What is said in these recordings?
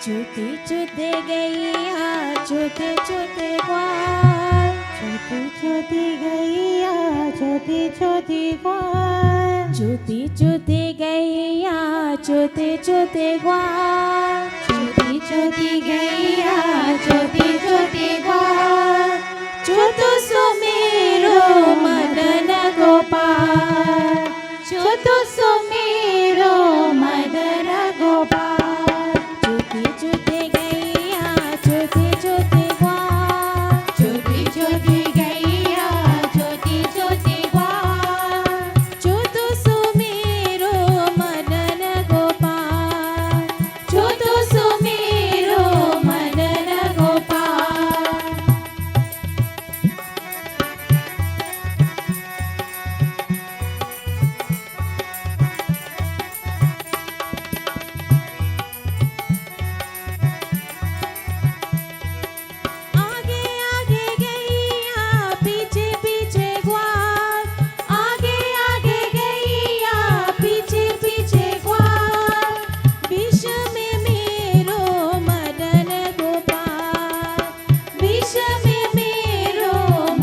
चूती चूते गैया चूते चूते ग्वाल, चूती चूती गैया चूती चूती ग्वाल, चूती चूती गैया चूती चूती ग्वाल, चूती चूती गैया चूती चूती ग्वाल, चूतु सुमेरो मदन गोपाल, चूतु सुमेरो मदन गोपाल, चूती चूती गैया चूती चूती ग्वाल, चूती चूती गैया चूती चूती ग्वाल, चूतु सुमेरो मदन गोपाल, चूतु सुमेरो मदन गोपाल। आगे आगे गैया पीछे पीछे ग्वाल, आगे आगे गैया पीछे पीछे ग्वाल, बीच में मेरो मदन गोपाल, बीच में मेरो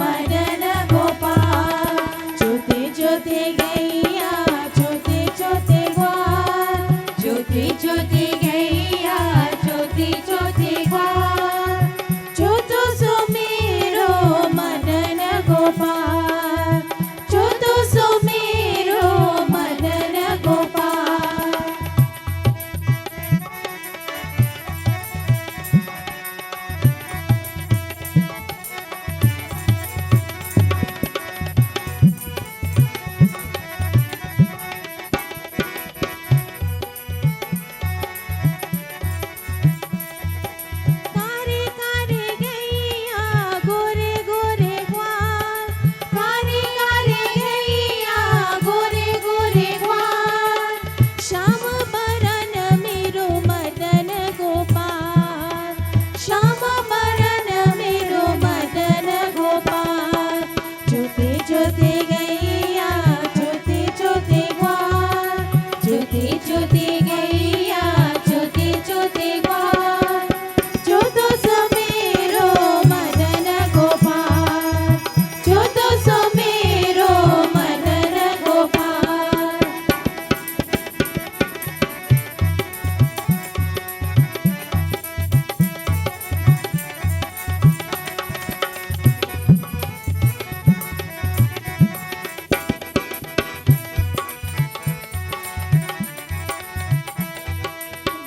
मदन गोपाल, चूते चूते गैया चूते चूते ग्वाल, चूते चूते गैया चूते चूते ग्वाल, चूतु सुमेरो मदन गोपाल, चूतु सुमेरो मदन गोपाल। कारे कारे गैया गोरे गोरे ग्वाल, कारे कारे गैया गोरे गोरे ग्वाल, श्याम बरन मेरो मदन गोपाल, श्याम बरन मेरो मदन गोपाल, चूते चूते गैया चूते चूते ग्वाल, चूते चूते गैया चूते चूते ग्वाल, चूतु सुमेरो मदन गोपाल, चूतु सुमेरो मदन गोपाल।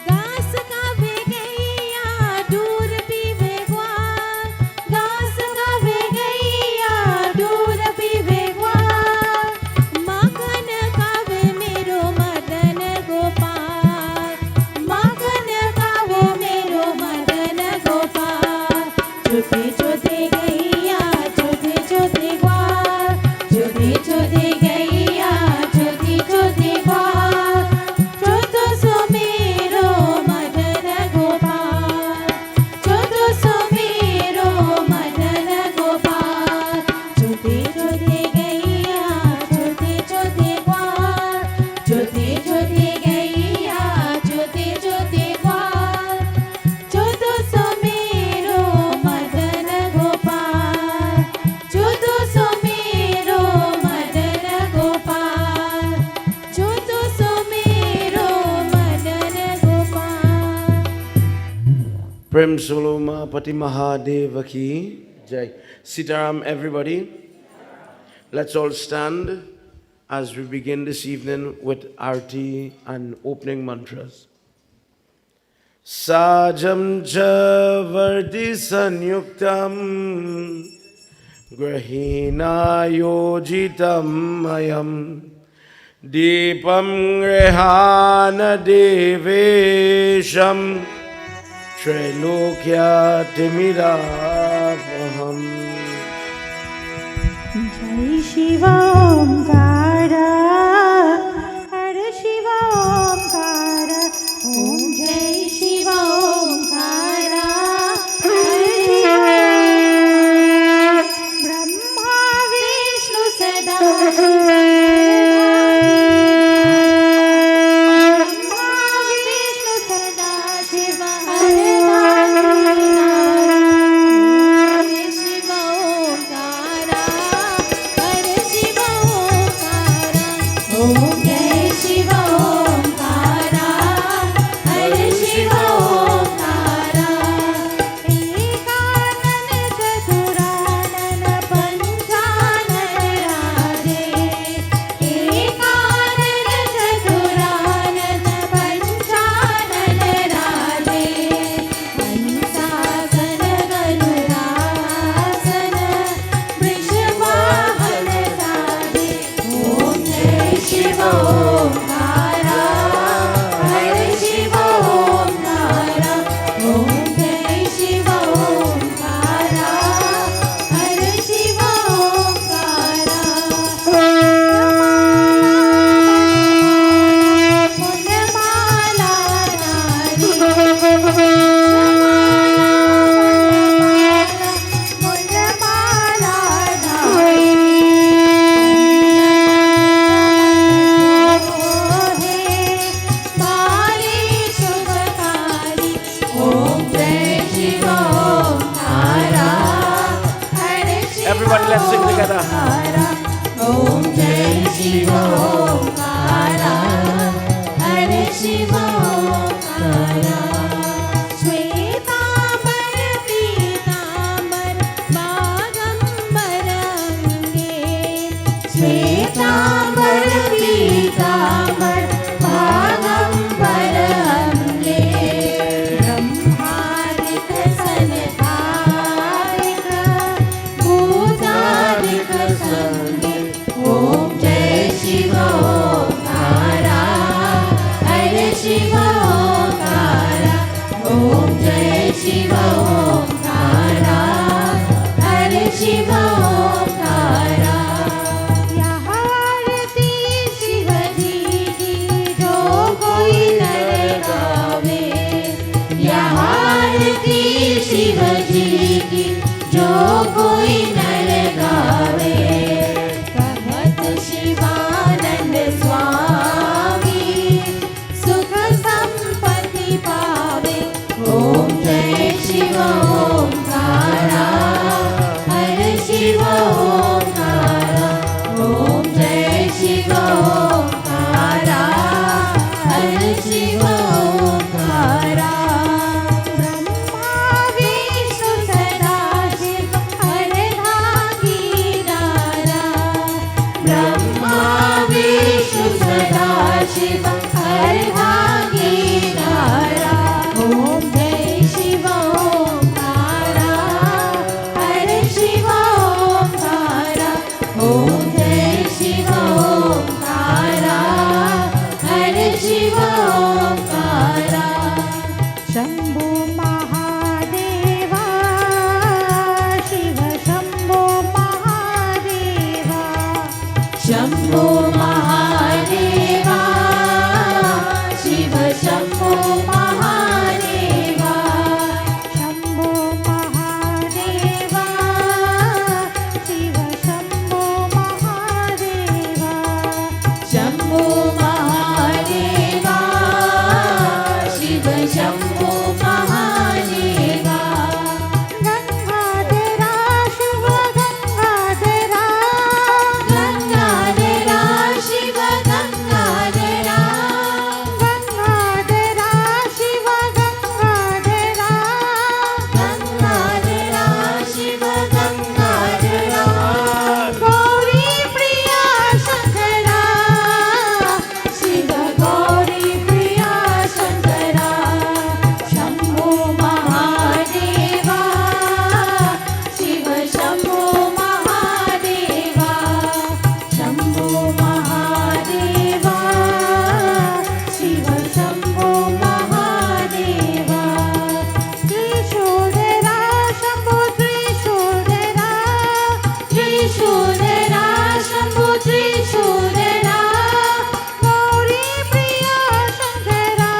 घास खावे गैया दूर पीवे ग्वाल, घास खावे गैया दूर पीवे ग्वाल, माखन खावे मेरो मदन गोपाल, माखन खावे मेरो मदन गोपाल, चूते चूते गैया चूते चूते ग्वाल, चूते चूते गैया चूते चूते ग्वाल, चूतु सुमेरो मदन गोपाल, चूतु सुमेरो मदन गोपाल, चूते चूते गैया चूते चूते ग्वाल, चूते चूते गैया चूते चूते ग्वाल, चूतु सुमेरो Madan Gopal, चूतु सुमेरो Madan Gopal, चूतु सुमेरो Madan Gopal. Prem Soloma Pati Mahadeva ki jai. Sitaram, everybody. Let's all stand as we begin this evening with Arti and opening mantras. Sajam cha varti sanyuktam grahina yojitam mayam deepam grehana devesham Trailokya Timirapaham. जय शिव ओंकार, हर शिव ओंकार, ओम जय शिव ओंकार, हर शिव, ब्रह्मा विष्णु सदा शिव, ब्रह्मा विष्णु सदा Shiv, Everybody, let's sing together. Om Jai Shiva Omkara, Hare Shiva Omkara. Shwetambar Pitambar Bagambar Ange, Shwetambar Pitambar Bagambar Ange, Brahmadik Sanadharik Bhutadik Sange. Om Jai Shiva Omkara, Hare Shiva Omkara. Om Jai Shiva Omkara, Hare Shiva Omkara. यहाँ आरती शिवजी की जो कोई नर गावे, यहाँ आरती शिवजी की जो कोई नर गावे। कहत शिवानंद स्वामी सुख संपत्ति पावे। ओम जय शिव ओंकारा, हरे शिव ओंकारा। ओम जय शिव ओंकारा, हरे शिव ओंकारा। ब्रह्मा विष्णु सदाशिव हरधागीरारा, ब्रह्मा विष्णु सदाशिव हरधागीरारा। ओम जय शिव ओंकारा, हरे शिव ओंकारा। ओम जय शिव ओंकारा, हरे शिव ओंकारा। शंभो महादेवा, शिव शंभो महादेवा। शंभो महादेवा, शिव शंभो महादेवा। शंभो महादेवा, शिव शंभो महादेवा। शंभो महादेवा, शिव शंभो महादेवा। गंगाधरा शिव गंगाधरा, गंगाधरा शिव गंगाधरा। गंगाधरा शिव गंगाधरा, गंगाधरा शिव गंगाधरा। गौरी प्रिया शंकरा, शिव गौरी प्रिया शंकरा। शंभो महादेवा, शिव शंभो महादेवा। शंभो महादेवा, शिव शंभो महादेवा। त्रिशूलधरा शंभो त्रिशूलधरा, त्रिशूलधरा शंभो त्रिशूलधरा। गौरी प्रिया शंकरा,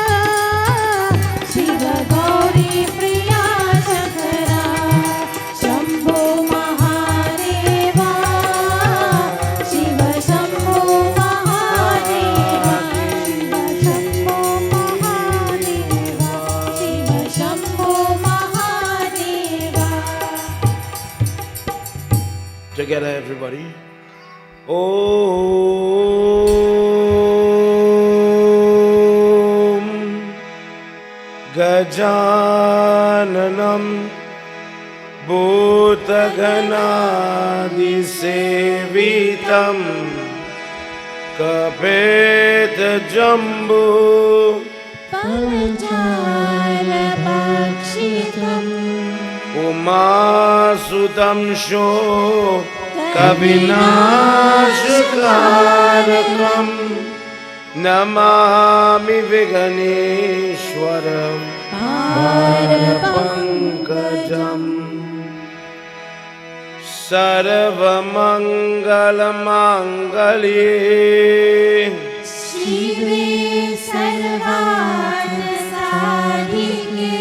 शिव गौरी प्रिया Shankara. Shambho Mahadeva, Shiv Shambho Mahadeva. Shambho Mahadeva, Shiv Shambho Mahadeva. Together, everybody. Om Gajananam Bhutaganadisevitam Kapeta-jambhu Palajarabhakshitam Umasutam Kabinashkarakam Namami Viganeshwaram Pankajam Sarvamangalamangale शिवे सर्वार्थसाधिके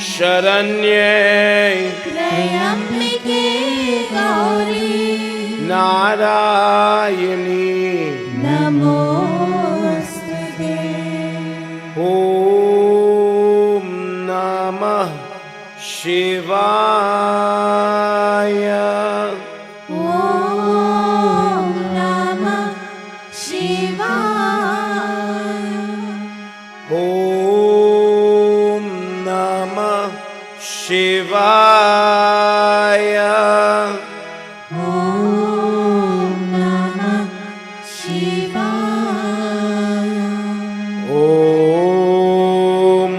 Sharanye त्र्यम्बिके गौरी Narayani नमोस्तुते। Om Namah Shivaya Om Namah Shivaya. Om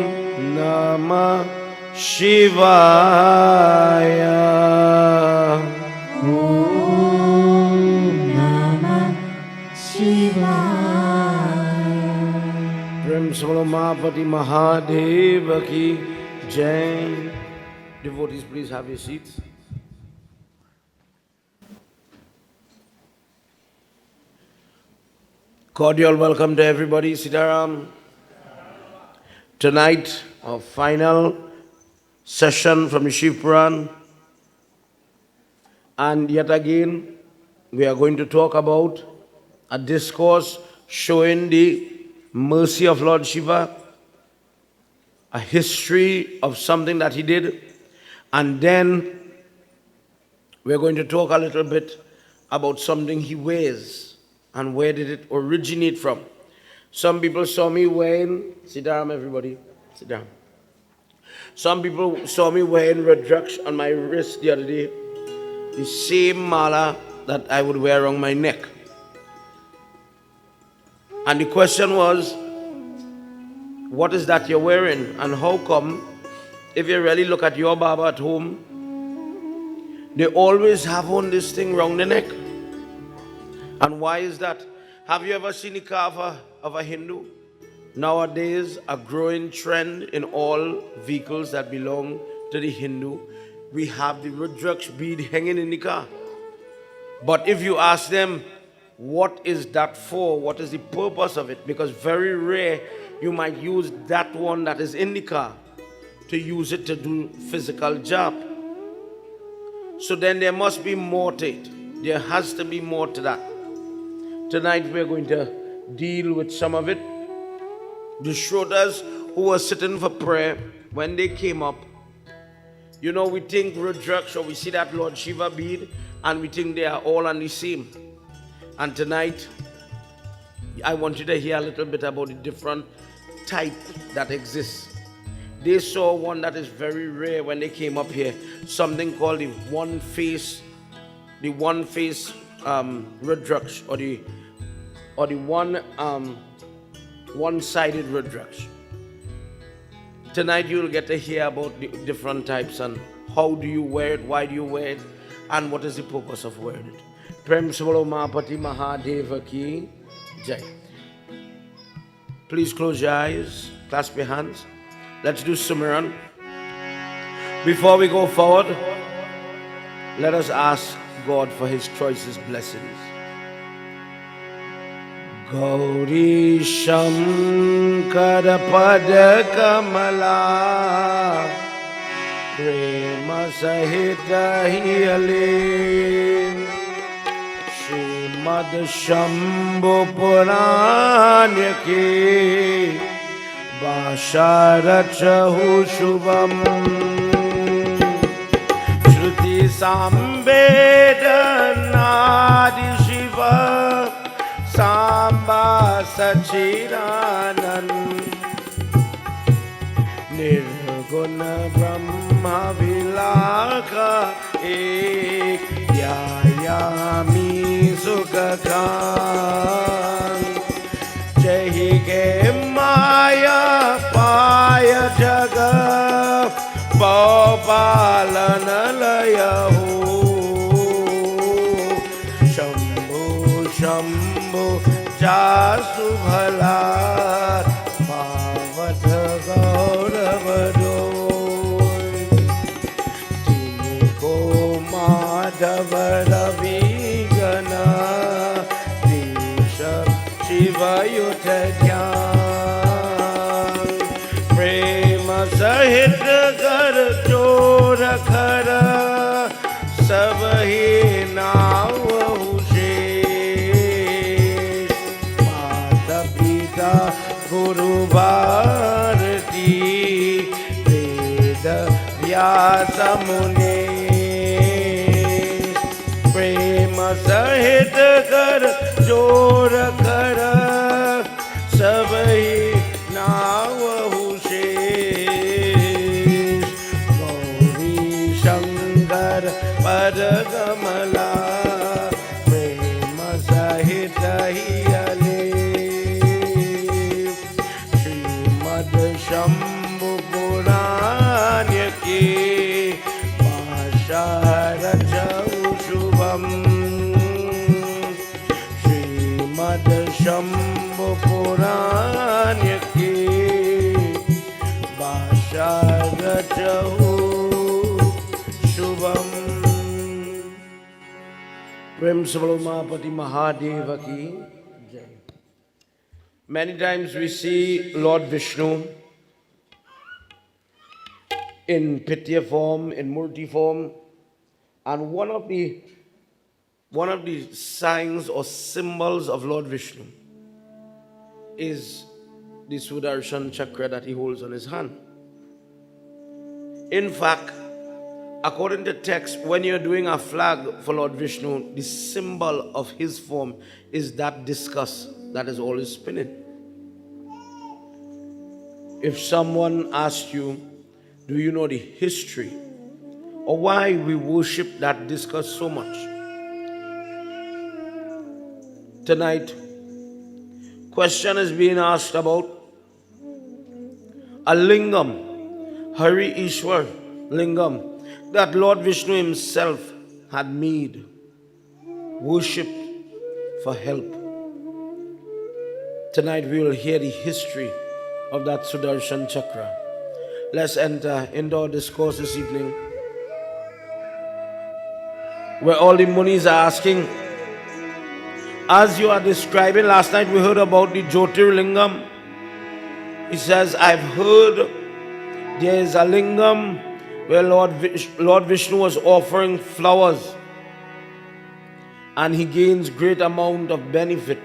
Namah Shivaya. Om Namah Shivaya. Prem Solomapati Mahadeva ki Jai. Devotees, please have your seats. Cordial welcome to everybody. Sitaram. Tonight, our final session from the Shiv Puran. And yet again, we are going to talk about a discourse showing the mercy of Lord Shiva, a history of something that he did, and then we're going to talk a little bit about something he wears and where did it originate from. Some people saw me wearing, sit down everybody, sit down. Some people saw me wearing Rudraksh on my wrist the other day, the same mala that I would wear around my neck. And the question was, what is that you're wearing? And how come, if you really look at your Baba at home, they always have on this thing round the neck? And why is that? Have you ever seen the carver of a Hindu? Nowadays, a growing trend in all vehicles that belong to the Hindu, we have the Rudraksh bead hanging in the car. But if you ask them, what is that for? What is the purpose of it? Because very rare you might use that one that is in the car to use it to do physical job. So then there must be more to it. There has to be more to that. Tonight we're going to deal with some of it. The Shrotas who were sitting for prayer, when they came up, you know, we think Rudraksh, or we see that Lord Shiva bead, and we think they are all on the same. And tonight, I want you to hear a little bit about the different type that exists. They saw one that is very rare when they came up here, something called the one-face Rudraksh, or the one-sided Rudraksh. Tonight you'll get to hear about the different types and how do you wear it, why do you wear it, and what is the purpose of wearing it. Prem Solomapati Mahadeva ki Jai. Please close your eyes, clasp your hands. Let's do Sumiran. Before we go forward, let us ask God for his choicest blessings. Gauri Shankara Pada Kamala Prema Sahita Hiyale Srimad Shambhu Puranya Ke Vasharachahu Shubham Shruti Samvedanadi Shiva Samba Sachiranand Nirguna Brahma Vilaka Ek Yayami Sukhakan Jahi Ke Maya Paya Jaga Bhopalana Layahu Shambhu Jasu Bhala Pavat Gauravadoi Tinko Madhava Ravigana Disha Shiva Yutadyan Prema Sahit Gar Chora Khara Sabhi Navahu Guru Bharati Veda Vyasa Mune Prema Sahit Kar Jora Kara Sabhi Navahu Shesh Gauri Shankara Padagamala Prema Sahita Hiyale Srimad Shambhu Puranya Ki Pasharachau Shubham Srimad Shambhu Puranya Ki Pasharachau Shubham. Prem Savalomapati Mahadeva ki Jai. Many times we see Lord Vishnu in Pitya form, in Murti form, and one of the signs or symbols of Lord Vishnu is the Sudarshan Chakra that he holds on his hand. In fact, according to text, when you're doing a flag for Lord Vishnu, the symbol of his form is that discus that is always spinning. If someone asks you, do you know the history or why we worship that discus so much? Tonight, question is being asked about a lingam, Hari Ishwar lingam, that Lord Vishnu himself had made, worshipped for help. Tonight we will hear the history of that Sudarshan Chakra. Let's enter indoor discourse this evening, where all the munis are asking, as you are describing, last night we heard about the Jyotirlingam. He says, I've heard there is a lingam where Lord Vishnu was offering flowers and he gains great amount of benefit.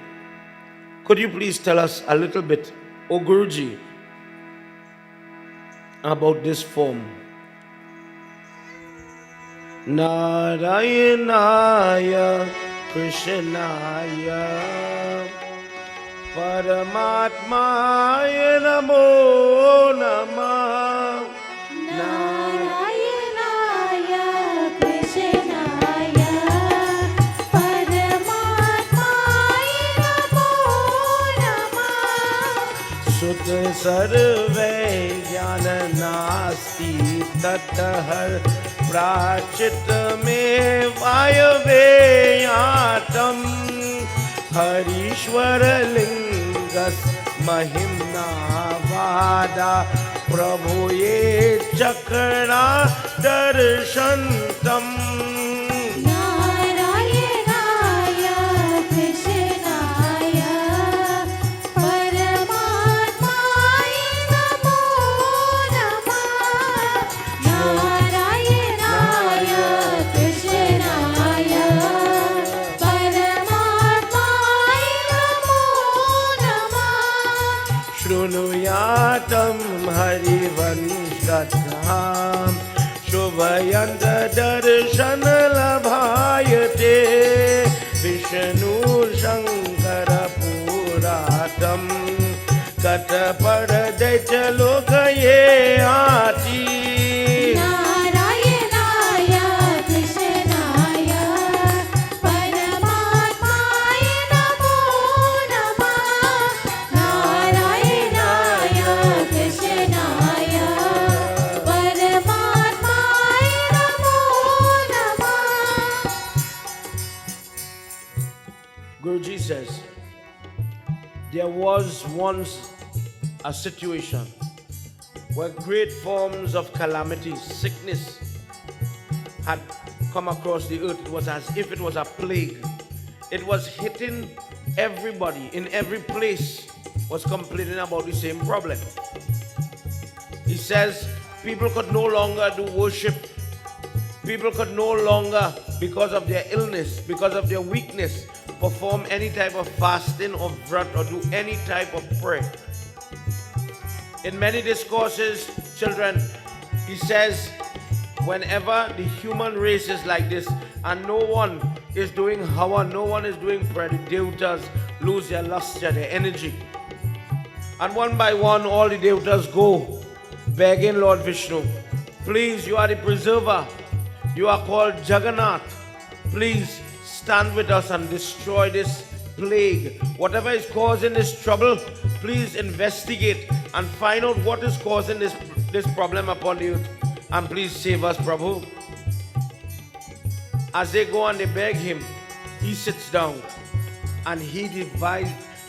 Could you please tell us a little bit, O Guruji, about this form? Narayanaya Krishnaya Paramatmaya Namo Namah. Narayanaya Krishnaya Paramatmaya Namo Namah. Sutta sarve jnana nasti tatahar prachit me vayaveyatam Harishwara lingas mahimna vada prabhuye chakra darshantam. Narayanaya Krishnaya Paramatmaya Namo Namah. Narayanaya Krishnaya Paramatmaya Namo Namah. Shrunuyatam harivanshkatham shubhayanta darshana labhayate Vishnu shankara puratam kataparadaicha lokaye ati. Narayanaya Krishnaya Paramatmaya Namo Namah. Narayanaya Krishnaya Paramatmaya Namo Namah. Guruji says, there was once a situation where great forms of calamity, sickness had come across the earth. It was as if it was a plague. It was hitting everybody in every place, was complaining about the same problem. He says people could no longer do worship. People could no longer, because of their illness, because of their weakness, perform any type of fasting or vrat or do any type of prayer. In many discourses, children, he says, whenever the human race is like this and no one is doing hawa, no one is doing prayer, the devatas lose their lustre, their energy. And one by one, all the devatas go begging Lord Vishnu, please, you are the preserver. You are called Jagannath. Please stand with us and destroy this plague. Whatever is causing this trouble, please investigate and find out what is causing this problem upon the earth. And please save us, Prabhu. As they go and they beg him, he sits down and he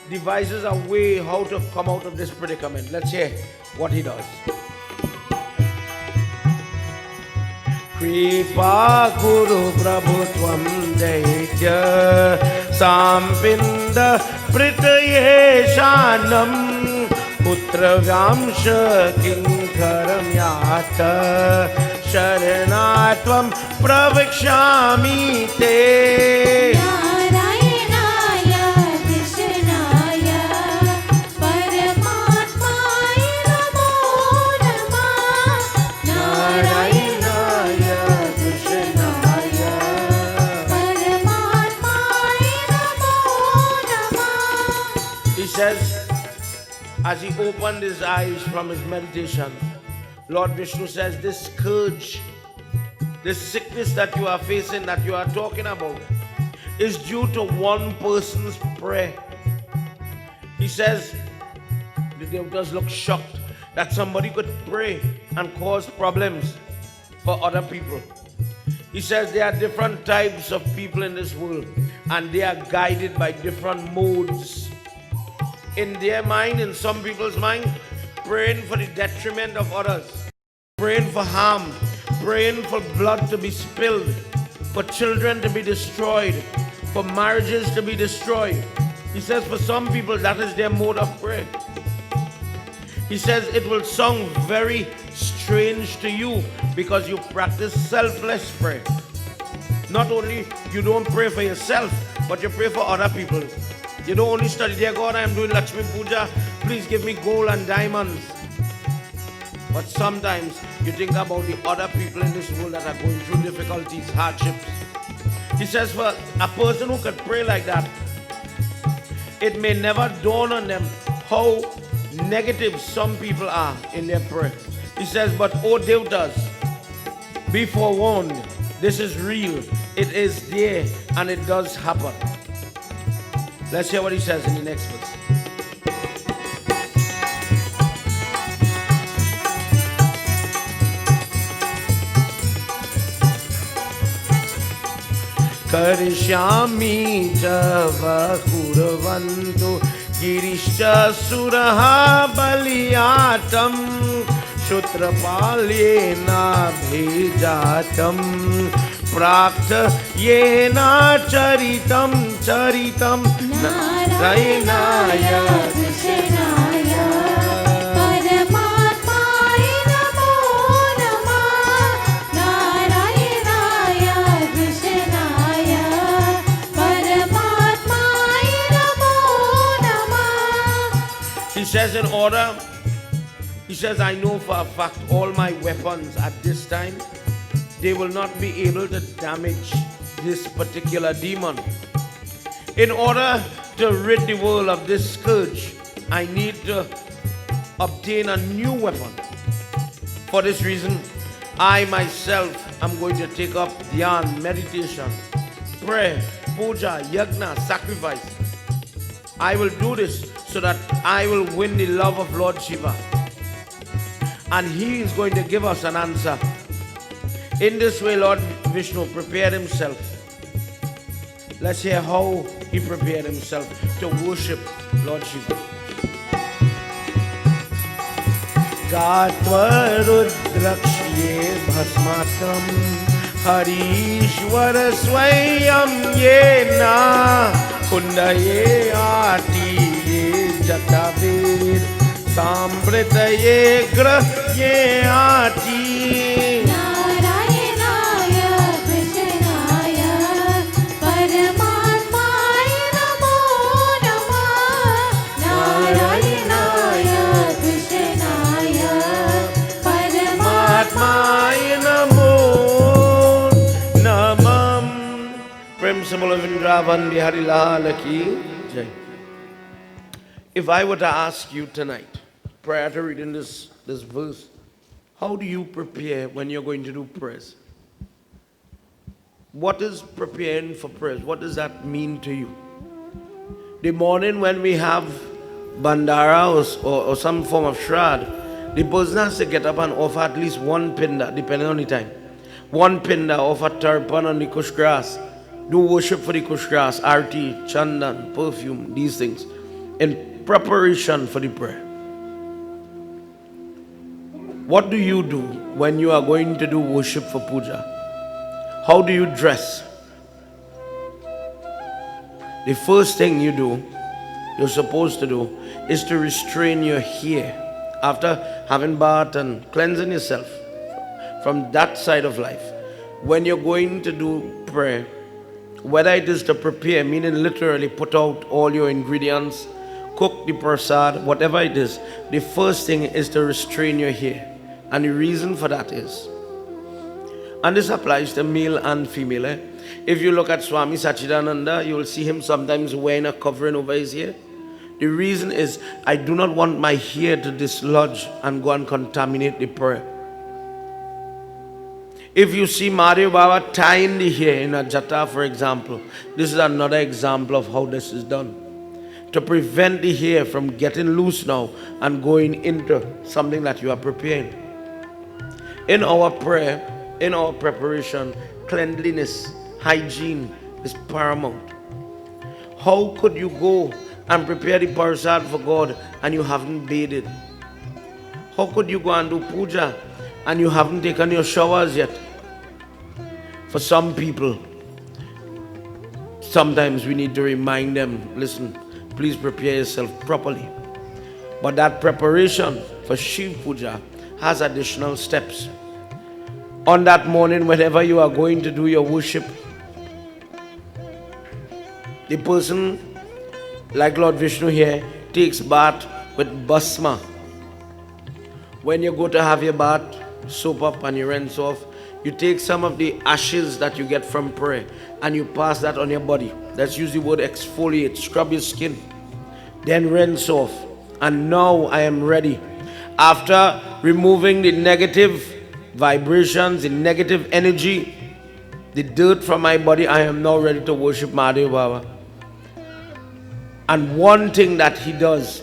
devises a way how to come out of this predicament. Let's hear what he does. Kripa Guru Prabhu Tvam Daitya Sampinda Pritaye Shanam Putra Vyamsha Kinkaram Yata Sharanatvam Pravikshami Te Narayanaaya Krishnaya Paramatmaya Namo Namah Narayanaaya Krishnaya Paramatmaya Namo Namah. He says, as he opened his eyes from his meditation, Lord Vishnu says, this scourge, this sickness that you are facing, that you are talking about, is due to one person's prayer. He says, the devotees look shocked that somebody could pray and cause problems for other people. He says there are different types of people in this world, and they are guided by different modes. In their mind, in some people's mind, praying for the detriment of others, praying for harm, praying for blood to be spilled, for children to be destroyed, for marriages to be destroyed. He says for some people that is their mode of prayer. He says it will sound very strange to you because you practice selfless prayer. Not only you don't pray for yourself, but you pray for other people. You don't only study, dear God, I am doing Lakshmi Puja, please give me gold and diamonds. But sometimes you think about the other people in this world that are going through difficulties, hardships. He says for a person who could pray like that, it may never dawn on them how negative some people are in their prayer. He says, but oh devotees, be forewarned, this is real, it is there, and it does happen. Let's hear what he says in the next verse. Karishyami java kurvantu girishcha suraha baliyatam Shutrapalyena bhejatam Prakta yena charitam Narayanaya Krishnaya Paramatmaya Namo Namah Narayanaya Krishnaya Paramatmaya Namo Namah. He says in order, he says, I know for a fact all my weapons at this time, they will not be able to damage this particular demon. In order to rid the world of this scourge, I need to obtain a new weapon. For this reason, I myself am going to take up dhyan, meditation, prayer, puja, yajna, sacrifice. I will do this so that I will win the love of Lord Shiva. And he is going to give us an answer. In this way, Lord Vishnu prepared himself. Let's hear how he prepared himself to worship Lord Shiva. Gatva rudraksye bhasmatram Harishwar swayam yena Kundaye aati ye jatavir Sambritaye grahye aati Narayanaya Krishnaya Paramatmaya Namo Namah Narayanaya Krishnaya Paramatmaya Namo Namam. Prem Samala Vrindavan Bihari Lal Ki Jai. If I were to ask you tonight, prior to reading this verse, how do you prepare when you're going to do prayers? What is preparing for prayers? What does that mean to you? The morning when we have bandara or some form of shroud, the person has to get up and offer at least one pinda, depending on the time. One pinda, offer tarpan on the kush grass, do worship for the kush grass, arti, chandan, perfume, these things, in preparation for the prayer. What do you do when you are going to do worship for puja? How do you dress? The first thing you're supposed to do, is to restrain your hair. After having bath and cleansing yourself from that side of life, when you're going to do prayer, whether it is to prepare, meaning literally put out all your ingredients, cook the prasad, whatever it is, the first thing is to restrain your hair. And the reason for that is, and this applies to male and female. If you look at Swami Sachidananda, you will see him sometimes wearing a covering over his hair. The reason is, I do not want my hair to dislodge and go and contaminate the prayer. If you see Mario Baba tying the hair in a jata, for example, this is another example of how this is done. To prevent the hair from getting loose now and going into something that you are preparing. In our prayer, in our preparation, cleanliness, hygiene is paramount. How could you go and prepare the prasad for God and you haven't bathed? How could you go and do puja and you haven't taken your showers yet? For some people, sometimes we need to remind them, listen, please prepare yourself properly. But that preparation for Shiv Puja has additional steps. On that morning, whenever you are going to do your worship, the person, like Lord Vishnu here, takes bath with basma. When you go to have your bath, soap up and you rinse off, you take some of the ashes that you get from prayer and you pass that on your body. That's usually the word exfoliate, scrub your skin. Then rinse off. And now I am ready. After removing the negative vibrations, the negative energy, the dirt from my body, I am now ready to worship Mahadev Baba. And one thing that he does,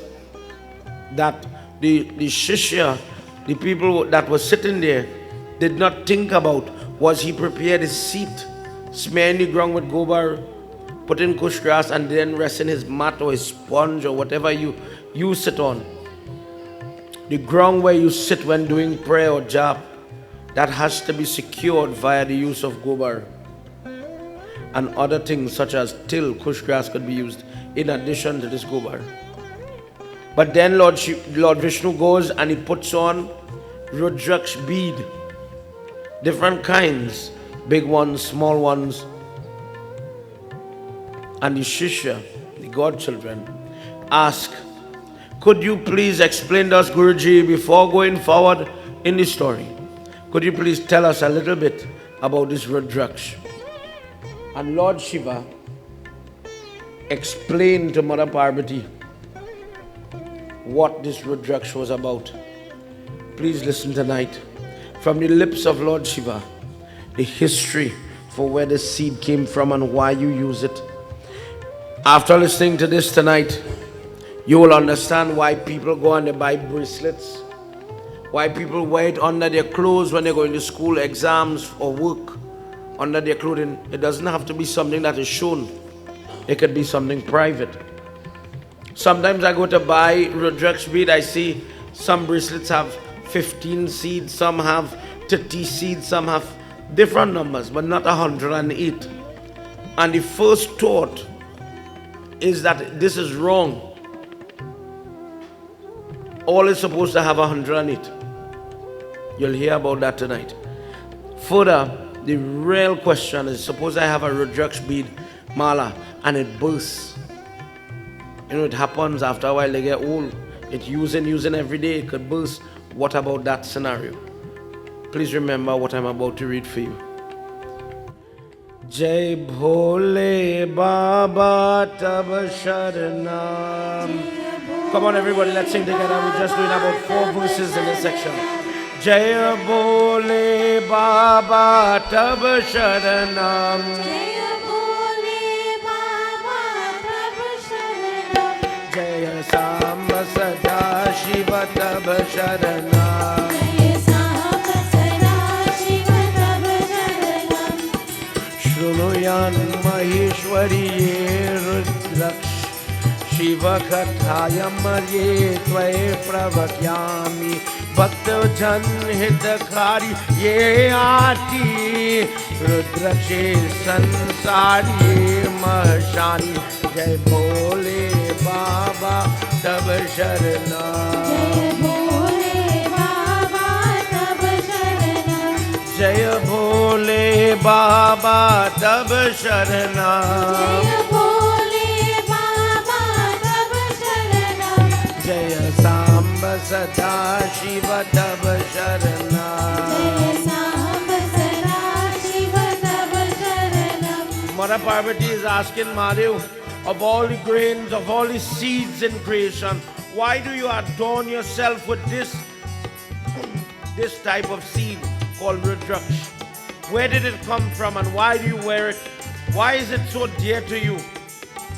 that the shishya, the people that were sitting there, did not think about, was he prepared his seat, smearing the ground with gobar, put in kush grass, and then resting his mat or his sponge or whatever you sit on. The ground where you sit when doing prayer or jap, that has to be secured via the use of gobar. And other things such as till, kush grass could be used in addition to this gobar. But then Lord Vishnu goes and he puts on Rudraksh bead. Different kinds, big ones, small ones. And the Shishya, the godchildren, ask, could you please explain to us, Guruji, before going forward in the story, could you please tell us a little bit about this Rudraksh? And Lord Shiva explained to Mother Parvati what this Rudraksh was about. Please listen tonight. From the lips of Lord Shiva, the history for where the seed came from and why you use it. After listening to this tonight, you will understand why people go and they buy bracelets, why people wear it under their clothes when they're going to school, exams or work, under their clothing. It doesn't have to be something that is shown. It could be something private. Sometimes I go to buy Rudraksh bead, I see some bracelets have 15 seeds, some have 30 seeds, some have different numbers, but not 108. And the first thought is that this is wrong. All is supposed to have 108. You'll hear about that tonight. Further, the real question is, suppose I have a Rudraksh bead mala and it bursts. You know, it happens after a while, they get old. It's using every day, it could burst. What about that scenario? Please remember what I'm about to read for you. Jai Bhole Baba Tab Sharanam. Come on everybody, let's sing together. We're just doing about 4 verses in this section. जय बोले बाबा तब शरणम जय बोले बाबा तब शरणम जय सांब सदा शिव तब शरणम जय सांब सदा शिव तब शरणम शृणुयान् महेश्वरी रुद्रक्ष शिवकथायमर्ये त्वये प्रवक्ष्यामि भक्तजन हितकारी ये आती रुद्रक्षे संसारी महशानी जय भोले बाबा तब शरणम जय भोले बाबा तब शरणम जय भोले बाबा तब शरणम जय भोले बाबा तब शरणम जय सांब सदा शिव तब शरणम जय सांब सदा शिव तब शरणम Mother Parvati is asking Mahadev, of all the grains, of all the seeds in creation, why do you adorn yourself with this type of seed called Rudraksh? Where did it come from and why do you wear it? Why is it so dear to you?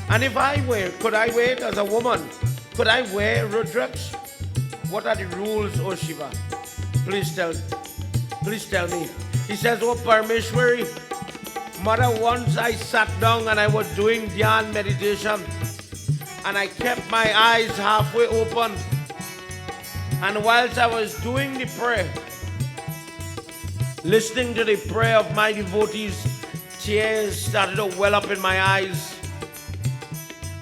And if I wear it, could I wear it as a woman? Could I wear Rudraksh? What are the rules, O Shiva? Please tell me. He says, Oh Parameshwari, Mother, once I sat down and I was doing dhyan meditation and I kept my eyes halfway open, and whilst I was doing the prayer, listening to the prayer of my devotees, tears started to well up in my eyes,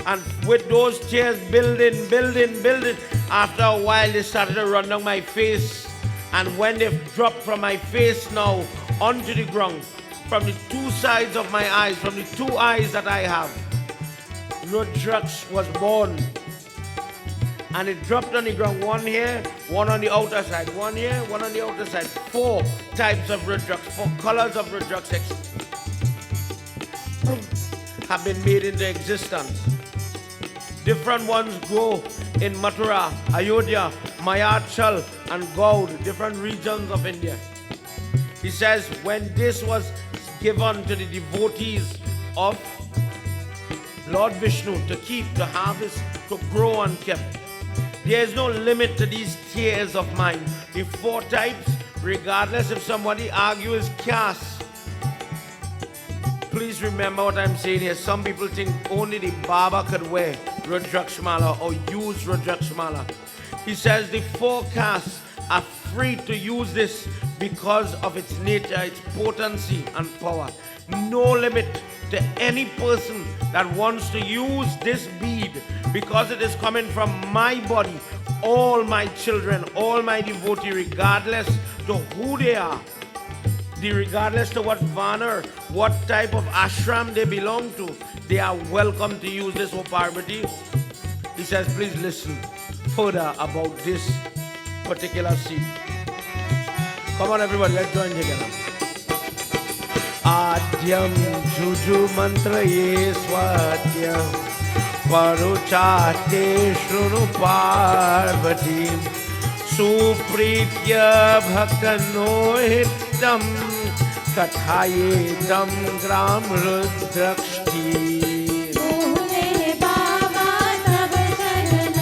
and with those tears building, after a while they started to run down my face, and when they've dropped from my face now onto the ground, from the two sides of my eyes, from the two eyes that I have, Rudraksh was born. And it dropped on the ground, one here, one on the outer side, one here, one on the outer side. 4 types of Rudraksh, 4 colors of Rudraksh have been made into existence. Different ones grow in Mathura, Ayodhya, Mayachal and Gaud, different regions of India. He says when this was given to the devotees of Lord Vishnu to keep, to harvest, to grow and keep, there is no limit to these tears of mine. The 4 types, regardless if somebody argues caste. Please remember what I'm saying here. Some people think only the Baba could wear Rudraksh Mala or use Rudraksh Mala. He says the 4 castes are free to use this because of its nature, its potency and power. No limit to any person that wants to use this bead because it is coming from my body. All my children, all my devotees, regardless to who they are, regardless to what Varna, what type of ashram they belong to, they are welcome to use this, O Parvati. He says, please listen further about this particular seed. Come on everybody, let's join together. Adyam juju mantra ye swatyam paruchate shrunu parvati supritya bhaktano hitam kathaye dam gram rudrakshti. भोले बाबा तब शरणम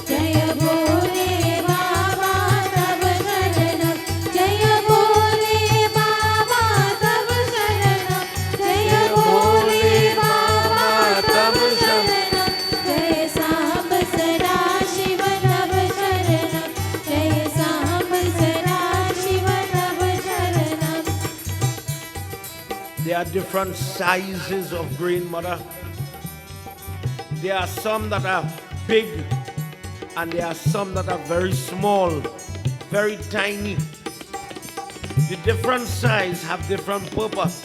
जय भोले बाबा तब शरणम जय भोले बाबा तब शरणम जय भोले बाबा तब शरणम जय सांब सदा शिव तब शरणम जय सांब सदा शिव तब शरणम. There are different sizes of green, Mother. There are some that are big and there are some that are very small, very tiny. The different size have different purpose.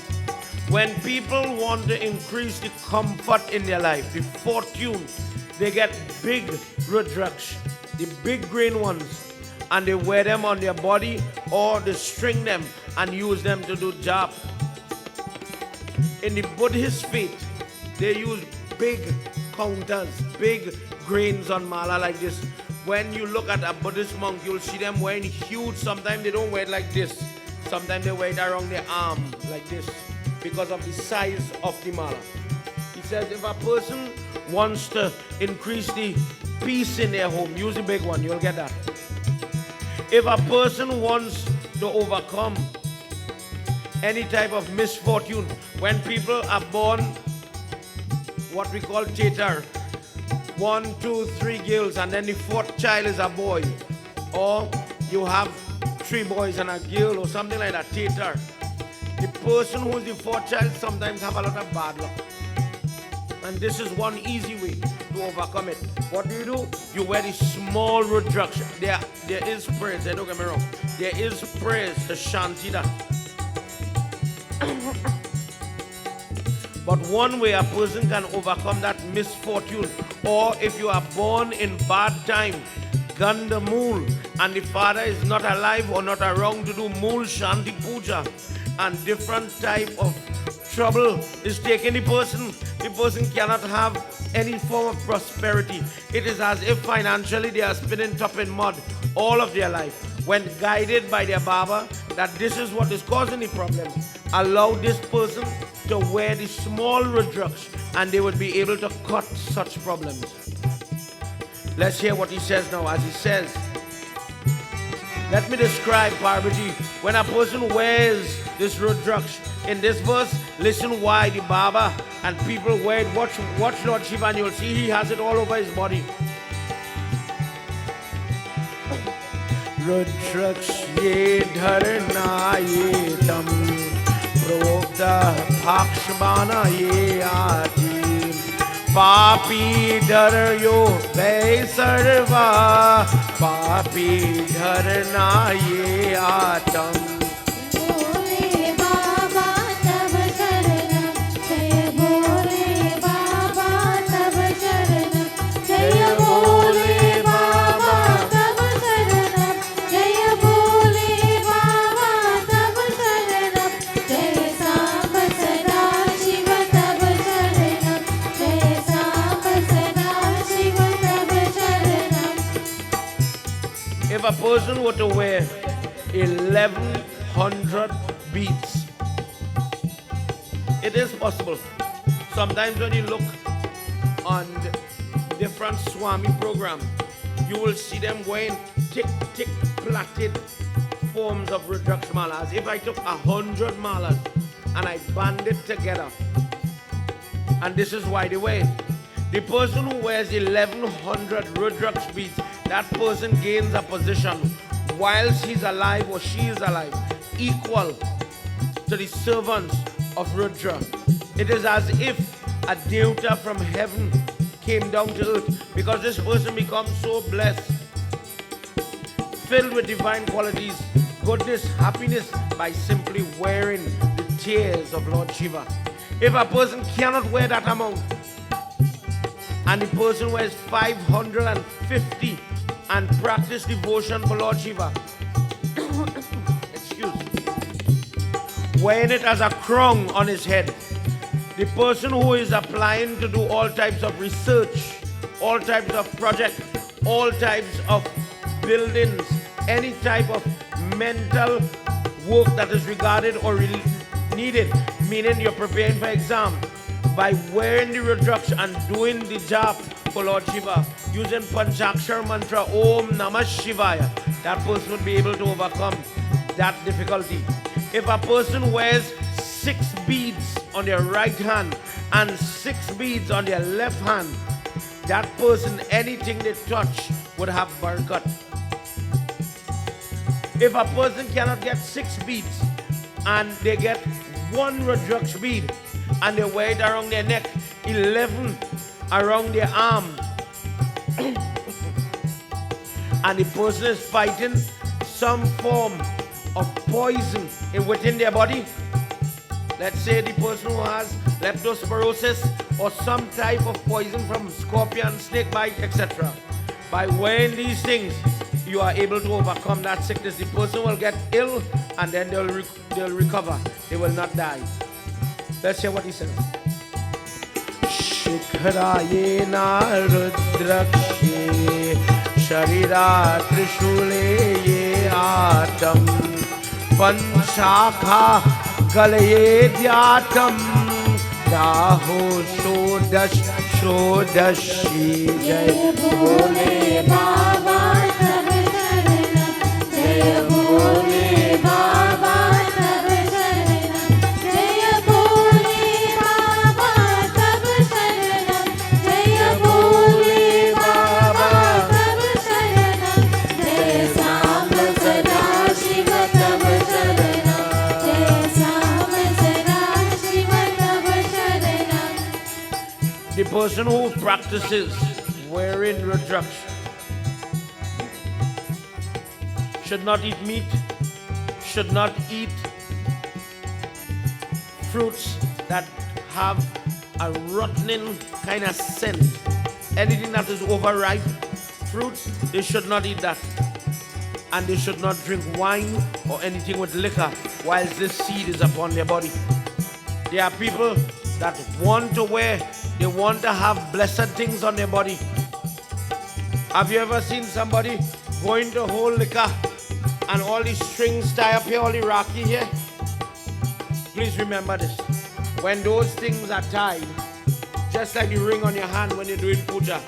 When people want to increase the comfort in their life, the fortune, they get big Rudraksh, the big green ones, and they wear them on their body or they string them and use them to do job. In the Buddhist faith, they use big counters, big grains on mala like this. When you look at a Buddhist monk, you'll see them wearing huge, sometimes they don't wear it like this. Sometimes they wear it around their arm like this because of the size of the mala. He says if a person wants to increase the peace in their home, use the big one, you'll get that. If a person wants to overcome any type of misfortune, when people are born, what we call theater, 1, 2, 3 girls, and then the 4th child is a boy, or you have 3 boys and a girl, or something like that, theater. The person who is the 4th child sometimes have a lot of bad luck. And this is one easy way to overcome it. What do? You wear the small Rudraksha. There is prayers, don't get me wrong. There is prayers to shanti that. But one way a person can overcome that misfortune, or if you are born in bad time, Ganda Mool, and the father is not alive or not around to do Mool Shanti Puja, and different type of trouble is taking the person cannot have any form of prosperity. It is as if financially they are spinning top in mud all of their life. When guided by their Baba, that this is what is causing the problem, allow this person to wear the small Rudraksha and they would be able to cut such problems. Let's hear what he says now. As he says, let me describe Parvati. When a person wears this Rudraksha, in this verse, listen why the Baba and people wear it. Watch Lord Shiva and you'll see he has it all over his body. Rudrakshe dharna ye tam prokta bhakshmana ye ati papi dharyo ve sarva papi dharna ye atam. If a person were to wear 1100 beads, it is possible. Sometimes when you look on different Swami program, you will see them wearing thick plaited forms of Rudraksha malas. If I took 100 malas and I band it together, and this is why they wear it. The person who wears 1100 Rudraksha beads, that person gains a position whilst he's alive or she is alive, equal to the servants of Rudra. It is as if a Devta from heaven came down to earth, because this person becomes so blessed, filled with divine qualities, goodness, happiness, by simply wearing the tears of Lord Shiva. If a person cannot wear that amount, and the person wears 550 and practice devotion for Lord Shiva, excuse me, wearing it as a crown on his head, the person who is applying to do all types of research, all types of projects, all types of buildings, any type of mental work that is regarded or needed, meaning you're preparing for exam, by wearing the Rudraksha and doing the job for Lord Shiva, using Panchakshar mantra Om Namah Shivaya, that person would be able to overcome that difficulty. If a person wears 6 beads on their right hand and 6 beads on their left hand, that person, anything they touch would have barakat. If a person cannot get 6 beads and they get 1 Rudraksha bead and they wear it around their neck, 11 around their arm, and the person is fighting some form of poison within their body, let's say the person who has leptospirosis or some type of poison from scorpion, snake bite, etc. By wearing these things, you are able to overcome that sickness. The person will get ill and then they'll recover. They will not die. Let's hear what he says. Shikharaye na rudrakshe शरीरा त्रिशूले ये atom पंचाखा गलये द्याटम राहो षोडशी जय भोले बाबा तब शरणम जय भोले बाबा तब शरणम जय भोले बाबा तब शरणम जय भोले बाबा तब शरणम जय सांब सदा शिव तब शरणम जय सांब सदा शिव तब शरणम. The person who practices wearing Rudraksh should not eat meat, should not eat fruits that have a rotten kind of scent. Anything that is overripe fruits, they should not eat that. And they should not drink wine or anything with liquor whilst this seed is upon their body. There are people that want to wear, they want to have blessed things on their body. Have you ever seen somebody going to hold liquor and all these strings tie up here, all the raki here? Please remember this. When those things are tied, just like the ring on your hand when you're doing puja.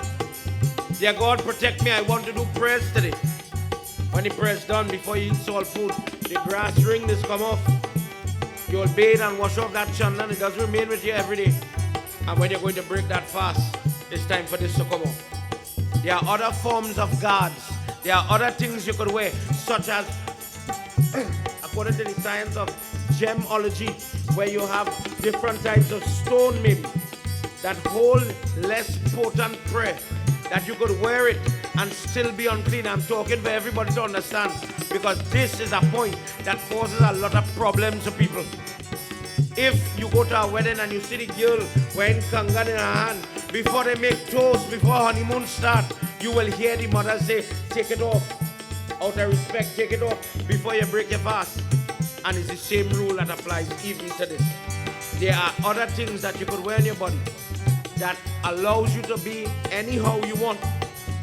Dear God, protect me, I want to do prayers today. When the prayer is done, before you eat all food, the brass ring this come off. You'll bathe and wash off that chandan. It doesn't remain with you every day. And when you're going to break that fast, it's time for this to come off. There are other forms of guards. There are other things you could wear, such as, according to the science of gemology, where you have different types of stone maybe that hold less potent prayer, that you could wear it and still be unclean. I'm talking for everybody to understand, because this is a point that causes a lot of problems to people. If you go to a wedding and you see the girl wearing kangan in her hand, before they make toast, before honeymoon start, you will hear the mother say, take it off. Out of respect, take it off before you break your fast. And it's the same rule that applies even to this. There are other things that you could wear in your body that allows you to be anyhow you want,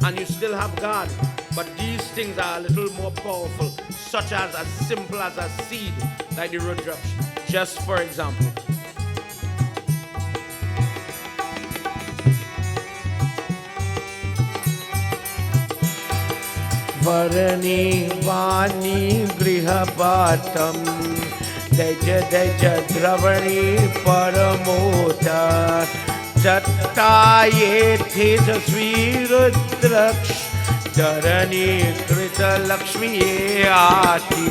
and you still have God. But these things are a little more powerful, such as simple as a seed, like the Rudraksh. Just for example. Varani Vani Grihapatam Deja Deja Dravani Paramota Chattaye Tejasvi Rudraksh Dharani Krita Lakshmi Aati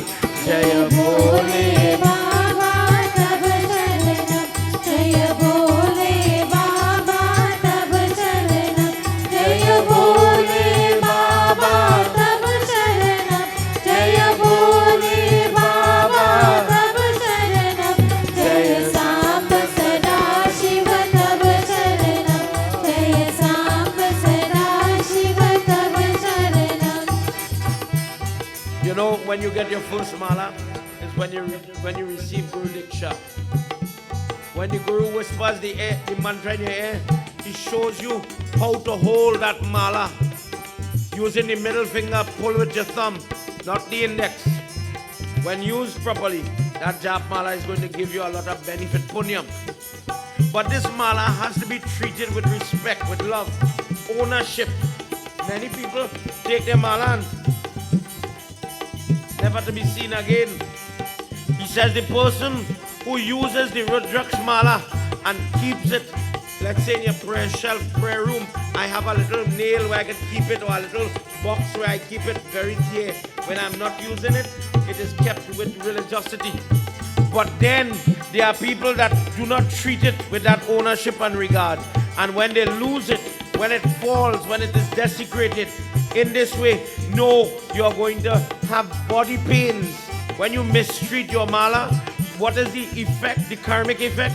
Jaya Bole बाबा तब शरणम जय भोले बाबा तब शरणम जय भोले बाबा तब शरणम जय भोले बाबा तब शरणम जय सांब सदा शिव तब शरणम जय सांब सदा शिव तब शरणम. You know, when you get your first mala, is when you receive Guru Diksha. When the Guru whispers the mantra in your ear, he shows you how to hold that mala. Using the middle finger, pull with your thumb, not the index. When used properly, that jap mala is going to give you a lot of benefit, punyam. But this mala has to be treated with respect, with love, ownership. Many people take their mala and never to be seen again. He says the person who uses the Rudraksh mala and keeps it, let's say in your prayer shelf, prayer room, I have a little nail where I can keep it, or a little box where I keep it very dear. When I'm not using it, it is kept with religiosity. But then there are people that do not treat it with that ownership and regard. And when they lose it, when it falls, when it is desecrated in this way, no, you're going to have body pains. When you mistreat your mala, what is the effect, the karmic effect?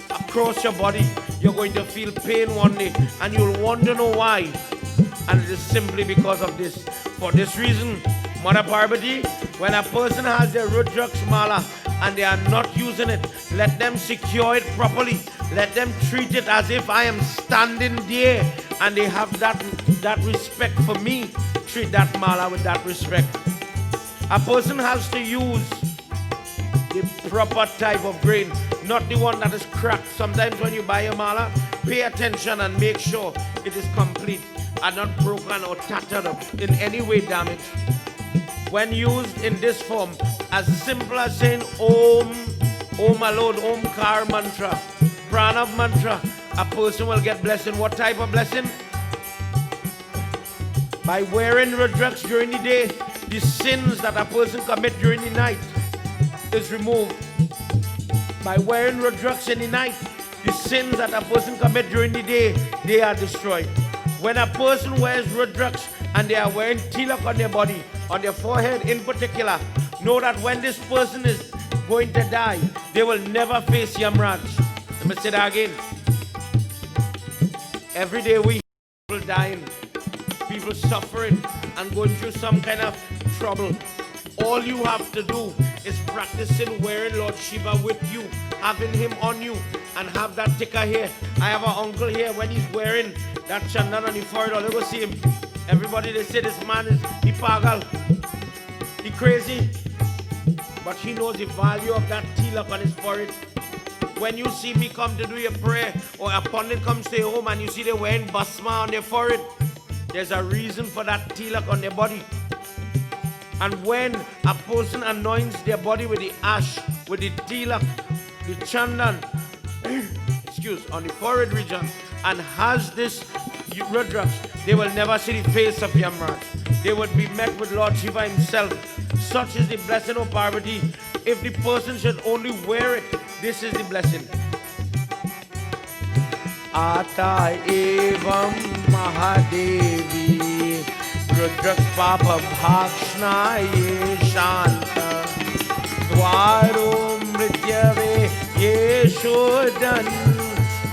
Across your body, you're going to feel pain one day, and you'll want to know why. And it is simply because of this. For this reason, Mother Parvati, when a person has their Rudraksh mala and they are not using it, let them secure it properly. Let them treat it as if I am standing there, and they have that respect for me treat that mala with that respect. A person has to use the proper type of grain, not the one that is cracked. Sometimes when you buy a mala, pay attention and make sure it is complete and not broken or tattered up, in any way damaged. When used in this form, as simple as saying Om, Om alone, Om Kar mantra, Pranav mantra, a person will get blessing. What type of blessing? By wearing Rudraksh during the day, the sins that a person commit during the night is removed. By wearing Rudraksh in the night, the sins that a person commit during the day, they are destroyed. When a person wears Rudraksh and they are wearing tilak on their body, on their forehead in particular, know that when this person is going to die, they will never face Yamraj. Let me say that again. Every day we hear people dying, people suffering and going through some kind of trouble. All you have to do is practicing wearing Lord Shiva with you, having him on you, and have that tikka here. I have an uncle here, when he's wearing that chandan on his forehead, I'll go see him. Everybody, they say this man is, he pagal, he crazy, but he knows the value of that tilak on his forehead. When you see me come to do your prayer, or a pundit comes to your home and you see they wearing basma on their forehead, there's a reason for that tilak on their body. And when a person anoints their body with the ash, with the tilak, the chandan, on the forehead region, and has this Rudraksh, they will never see the face of Yamraj. They would be met with Lord Shiva himself. Such is the blessing of Parvati. If the person should only wear it, this is the blessing. Ata evam Mahadevi Rudraksh Papa Bhakshnaye Shanta Dwaro Mrityave Yeshodan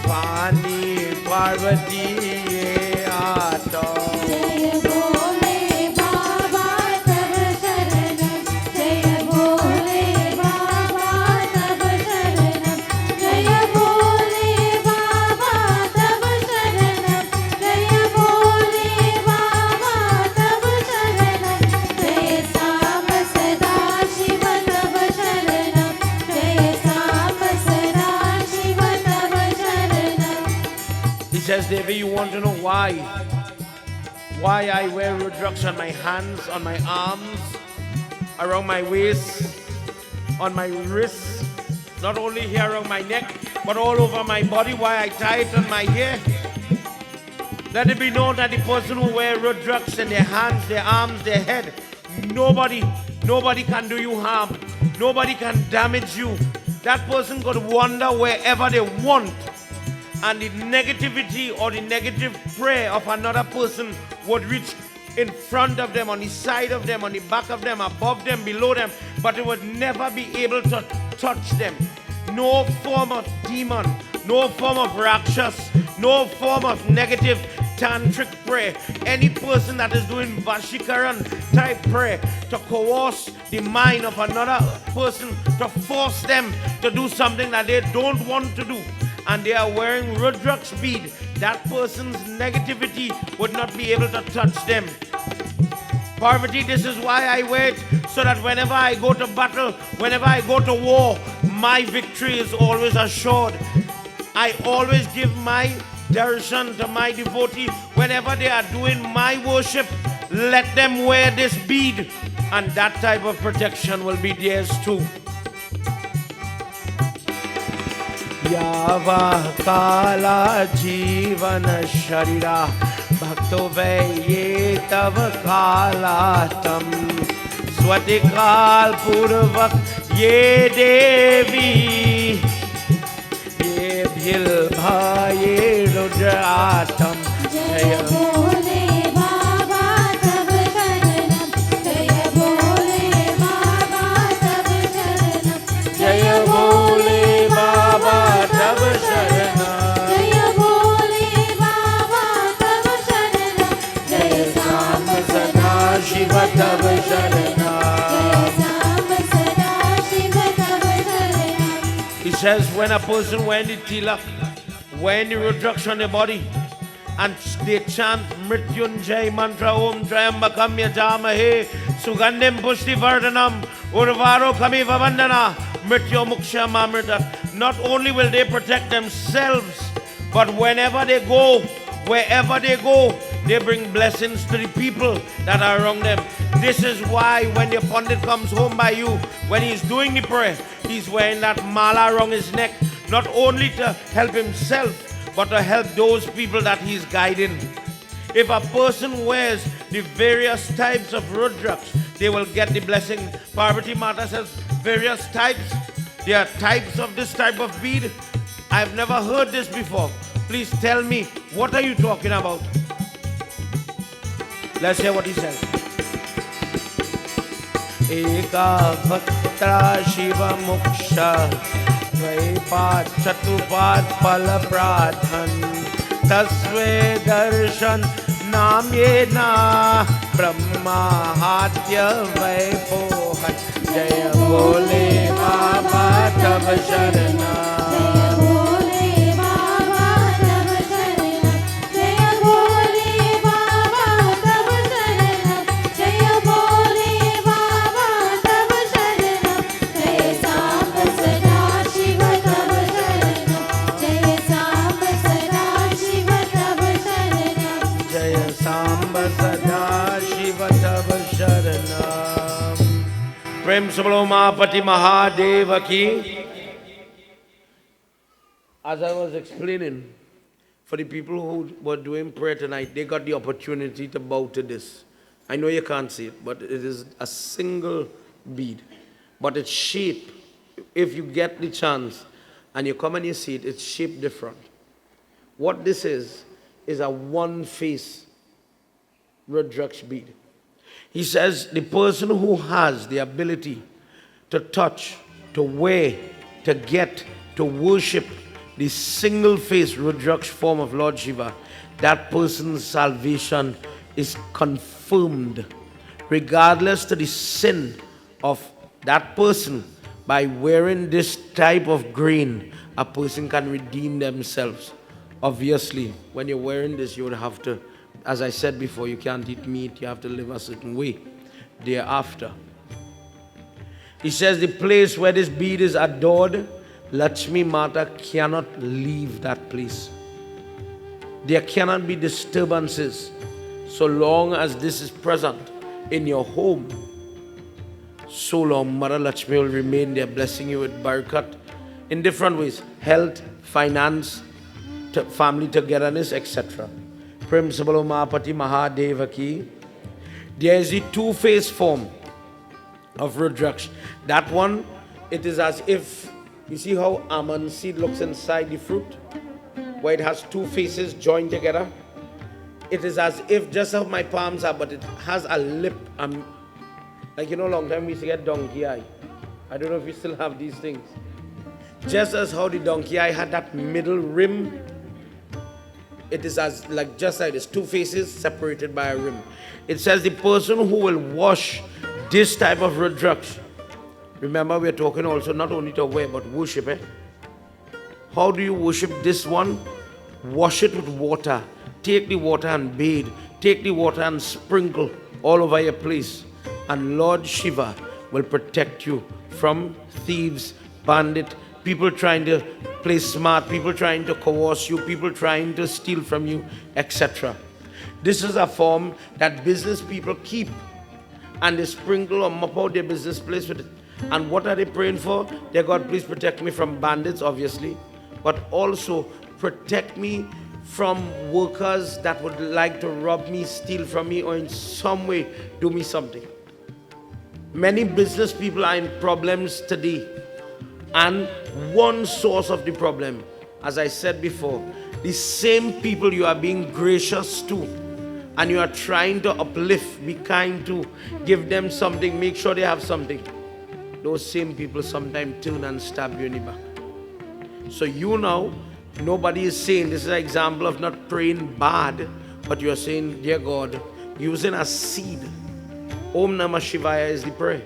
Vani Parvati Ye Ata. जय भोले बाबा तब शरणम, जय भोले बाबा तब शरणम, जय भोले बाबा तब शरणम, जय भोले बाबा तब शरणम, जय साम सदा शिव तब शरणम, जय साम सदा शिव तब शरणम. He says, Devi, you want to know why I wear Rudraksh on my hands, on my arms, around my waist, on my wrists, not only here around my neck, but all over my body, why I tie it on my hair? Let it be known that the person who wears Rudraksh in their hands, their arms, their head, nobody can do you harm. Nobody can damage you. That person could wander wherever they want, and the negativity or the negative prayer of another person would reach in front of them, on the side of them, on the back of them, above them, below them, but it would never be able to touch them. No form of demon, no form of rakshas, no form of negative tantric prayer. Any person that is doing Vashikaran type prayer to coerce the mind of another person, to force them to do something that they don't want to do, and they are wearing Rudraksh bead, that person's negativity would not be able to touch them. Parvati, this is why I wear it, so that whenever I go to battle, whenever I go to war, my victory is always assured. I always give my darshan to my devotee whenever they are doing my worship. Let them wear this bead, and that type of protection will be theirs too. Yava kala jivana sharira bhakto ve tav kala tam swatikal purvak ye devi ye bhil bhaye rudratam जय भोले बाबा तब शरणम, जय भोले बाबा तब शरणम, जय भोले बाबा तब शरणम, जय भोले बाबा तब शरणम, जय साम सदा शिव तब शरणम. जय साम सदा शिव तब शरणम. He says when a person wearing the tilak, wearing the Rudraksh on their body, and they chant Mrityunjay mantra Om Trayambakam Yajamahe Sugandhim Pushti Vardhanam Urvaro Kamiva Vandana Mrityo Muksha Mamrita. Not only will they protect themselves, but whenever they go, wherever they go, they bring blessings to the people that are around them. This is why when the Pandit comes home by you, when he's doing the prayer, he's wearing that mala around his neck, not only to help himself, but to help those people that he's guiding. If a person wears the various types of Rudraks, they will get the blessing. Parvati Mata says various types. There are types of this type of bead. I've never heard this before. Please tell me, what are you talking about? Let's hear what he says. Eka Bhaktra Shiva Moksha Dvaipat Chatupat Pala Pradhan Tasve Darshan Nam Yena Brahma Hatya Vaipohat Jaya Bole Baba Tava Sharana. Prem Sabalo Mahapati Mahadeva ki. As I was explaining, for the people who were doing prayer tonight, they got the opportunity to bow to this. I know you can't see it, but it is a single bead. But its shape, if you get the chance and you come and you see it, it's shaped different. What this is a one-face Rudraksh bead. He says the person who has the ability to touch, to wear, to get, to worship the single-face Rudraksh form of Lord Shiva, that person's salvation is confirmed. Regardless to the sin of that person, by wearing this type of grain, a person can redeem themselves. Obviously, when you're wearing this, you would have to, as I said before, you can't eat meat, you have to live a certain way thereafter. He says the place where this bead is adored, Lakshmi Mata cannot leave that place. There cannot be disturbances so long as this is present in your home. So long Mother Lakshmi will remain there, blessing you with barakat in different ways: health, finance, family togetherness, etc. Prem Sabalo Mahapati Mahadeva ki. There is the two-faced form of Rudraksh. That one, it is as if, you see how almond seed looks inside the fruit? Where it has two faces joined together? It is as if, just how my palms are, but it has a lip. Like, you know, long time we used to get donkey eye. I don't know if we still have these things. Just as how the donkey eye had that middle rim, it is as like just like this, two faces separated by a rim. It says the person who will wash this type of Rudraksh. Remember, we are talking also not only to wear but worship. How do you worship this one? Wash it with water. Take the water and bathe. Take the water and sprinkle all over your place. And Lord Shiva will protect you from thieves, bandit, people trying to play smart, people trying to coerce you, people trying to steal from you, etc. This is a form that business people keep, and they sprinkle or mop out their business place with it. And what are they praying for? Dear God, please protect me from bandits, obviously, but also protect me from workers that would like to rob me, steal from me, or in some way do me something. Many business people are in problems today. And one source of the problem, as I said before, the same people you are being gracious to and you are trying to uplift, be kind to, give them something, make sure they have something, those same people sometimes turn and stab you in the back. So you now, nobody is saying, this is an example of not praying bad, but you are saying, dear God, using a seed, Om Namah Shivaya is the prayer.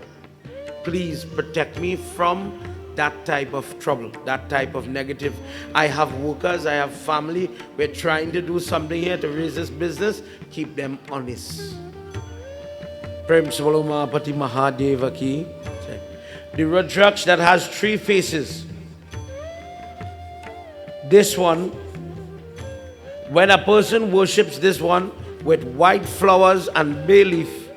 Please protect me from that type of trouble, that type of negative. I have workers, I have family. We're trying to do something here to raise this business. Keep them honest. Prem Svaloma Pati Mahadeva ki. The Rudraksh that has 3 faces. This one, when a person worships this one with white flowers and bay leaf,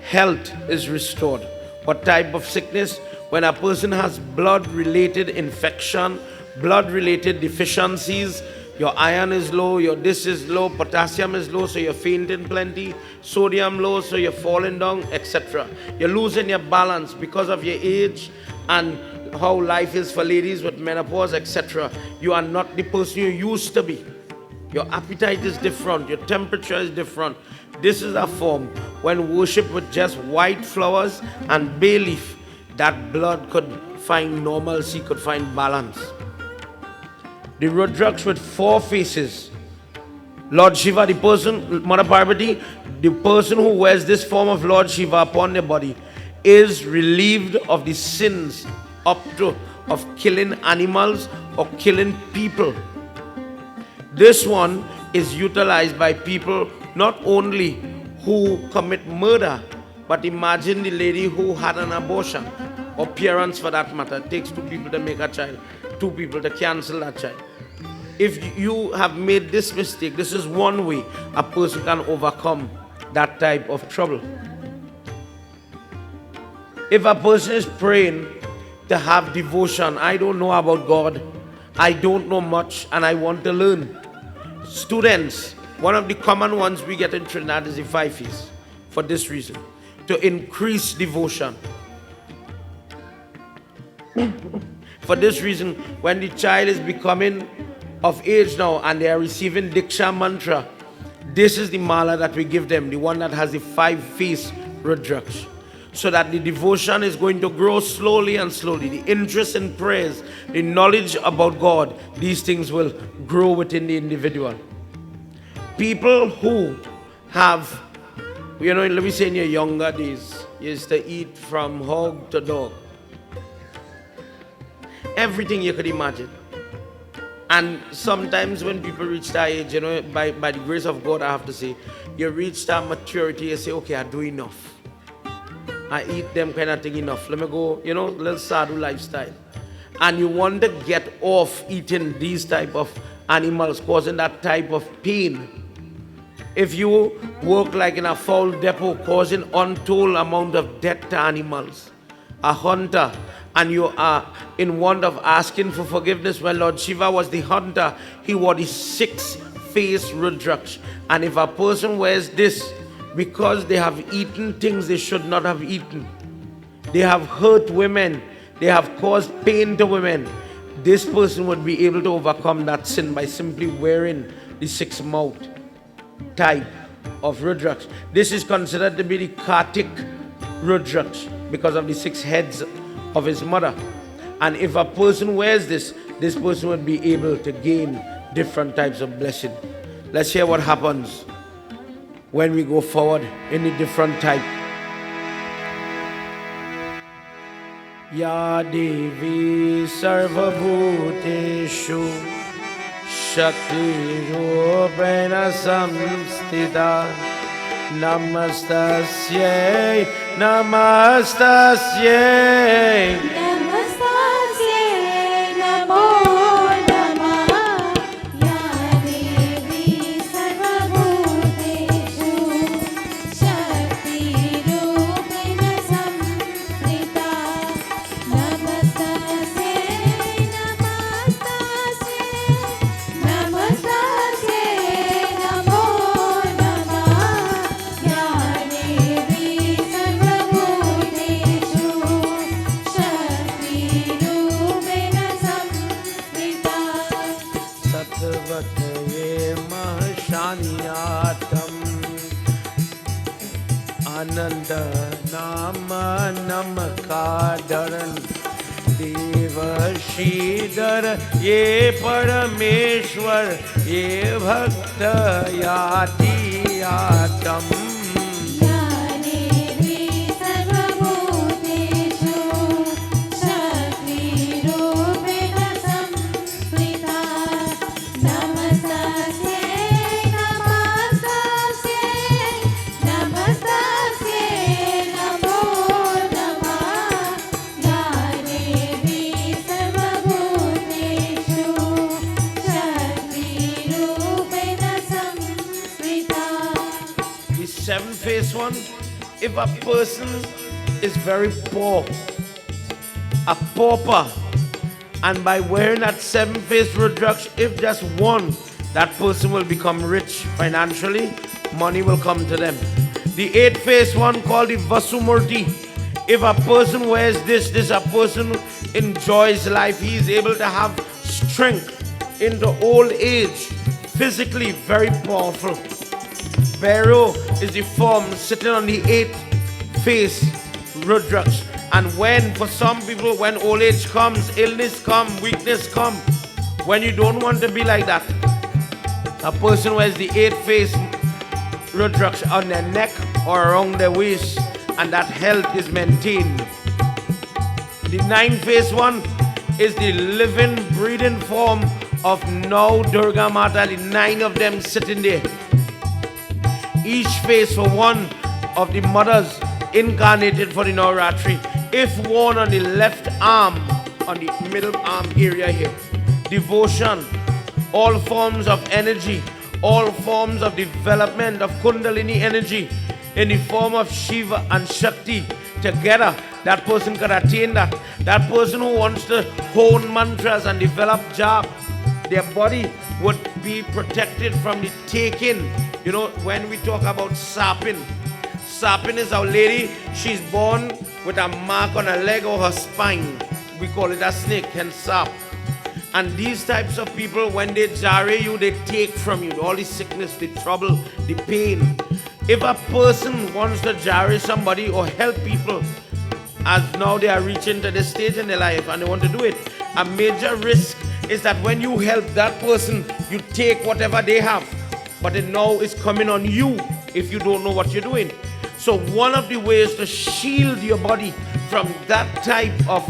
health is restored. What type of sickness? When a person has blood-related infection, blood-related deficiencies, your iron is low, your this is low, potassium is low, so you're fainting plenty, sodium low, so you're falling down, etc. You're losing your balance because of your age and how life is for ladies with menopause, etc. You are not the person you used to be. Your appetite is different, your temperature is different. This is a form when worship with just white flowers and bay leaf, that blood could find normalcy, could find balance. The Rudraksh with 4 faces. Lord Shiva, the person, Mother Parvati, the person who wears this form of Lord Shiva upon their body is relieved of the sins up to of killing animals or killing people. This one is utilized by people not only who commit murder, but imagine the lady who had an abortion, or parents for that matter. It takes 2 people to make a child, 2 people to cancel that child. If you have made this mistake, this is one way a person can overcome that type of trouble. If a person is praying to have devotion, I don't know about God, I don't know much, and I want to learn. Students, one of the common ones we get in Trinidad is the 5 Fees, for this reason, to increase devotion. For this reason, when the child is becoming of age now and they are receiving Diksha mantra, this is the mala that we give them, the one that has the 5 Fees Rudraksh, so that the devotion is going to grow slowly and slowly. The interest in prayers, the knowledge about God, these things will grow within the individual. People who have, let me say in your younger days, you used to eat from hog to dog. Everything you could imagine. And sometimes when people reach that age, by the grace of God, I have to say, you reach that maturity, you say, okay, I do enough. I eat them kind of thing enough. Let me go, little sadhu lifestyle. And you want to get off eating these type of animals, causing that type of pain. If you work like in a fowl depot, causing untold amount of death to animals, a hunter, and you are in want of asking for forgiveness, when Lord Shiva was the hunter, he wore the 6-face Rudraksh. And if a person wears this, because they have eaten things they should not have eaten, they have hurt women, they have caused pain to women, this person would be able to overcome that sin by simply wearing the 6-mouth type of Rudraksh. This is considered to be the Kartik Rudraksh because of the 6 heads of his mother. And if a person wears this person would be able to gain different types of blessing. Let's hear what happens when we go forward in the different type. Ya Devi Sarva Bhuteshu Shakti Rupena Samstita Namastasyai Namastasyai Namastasyai Namo Namah Ya Devi Sarvabhuteshu Shakti Rupena Samstita Namastasyai Namastasyai Namastasyai Namo Namah Ya Devi Sarvabhuteshu Shakti Rupena Samstita Satvataye Mahashaniyatam Ananda Nama Namakadaran Deva Shridhar Ye Parameshwar Ye Bhakta Yati Yatam Ya Devi Sarvabhuteshu Shakti 7-faced one, if a person is very poor, a pauper, and by wearing that 7-faced Rudraksh, if just one, that person will become rich financially, money will come to them. The 8-faced one called the Vasumurti, if a person wears this a person enjoys life. He is able to have strength into old age, physically very powerful. Bhairav is the form sitting on the 8-faced Rudraksh. And when, for some people, when old age comes, illness comes, weakness comes, when you don't want to be like that, a person wears the 8-faced Rudraksh on their neck or around their waist, and that health is maintained. The 9-faced one is the living, breathing form of now Durga Mata, the 9 of them sitting there. Each face for one of the mothers incarnated for the Navratri. If worn on the left arm, on the middle arm area here, devotion, all forms of energy, all forms of development of Kundalini energy in the form of Shiva and Shakti together, that person can attain that. That person who wants to hone mantras and develop jap, their body would be protected from the taking. You know, when we talk about sapin is our lady, she's born with a mark on her leg or her spine. We call it a snake, hence sap. And these types of people, when they jare you, they take from you all the sickness, the trouble, the pain. If a person wants to jare somebody or help people, as now they are reaching to this stage in their life and they want to do it, a major risk is that when you help that person, you take whatever they have. But it now is coming on you if you don't know what you're doing. So one of the ways to shield your body from that type of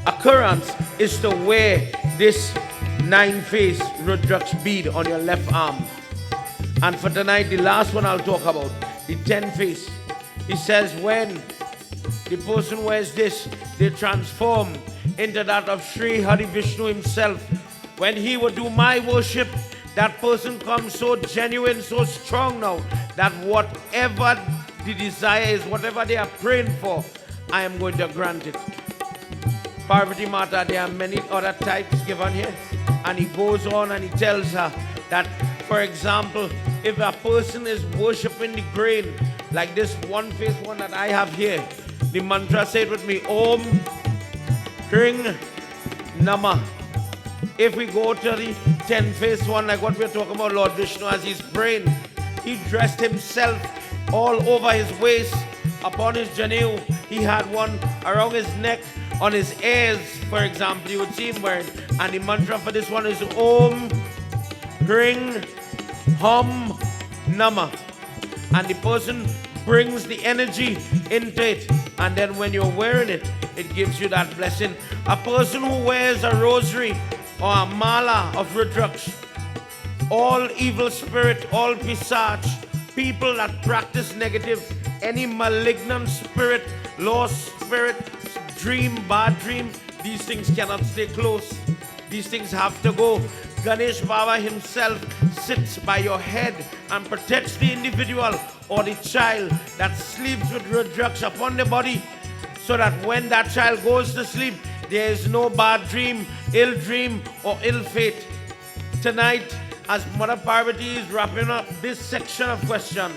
occurrence is to wear this 9-faced Rudraksh bead on your left arm. And for tonight, the last one I'll talk about, the 10-faced. It says when the person wears this, they transform into that of Sri Hari Vishnu himself. When he would do my worship, that person comes so genuine, so strong now, that whatever the desire is, whatever they are praying for, I am going to grant it. Parvati Mata, there are many other types given here. And he goes on and he tells her that, for example, if a person is worshipping the grain, like this 1-faced one that I have here, the mantra, say it with me, Om Hring Nama. If we go to the 10-faced one, like what we're talking about, Lord Vishnu, as he's praying, he dressed himself all over his waist, upon his janeu. He had one around his neck, on his ears, for example, you would see him wearing. And the mantra for this one is Om Hring Hum Nama. And the person brings the energy into it. And then when you're wearing it, it gives you that blessing. A person who wears a rosary or a mala of Rudraksh, all evil spirit, all pisach, people that practice negative, any malignant spirit, lost spirit, dream, bad dream, these things cannot stay close. These things have to go. Ganesh Baba himself sits by your head and protects the individual or the child that sleeps with Rudraksh upon the body, so that when that child goes to sleep, there is no bad dream, ill dream, or ill fate. Tonight, as Mother Parvati is wrapping up this section of question,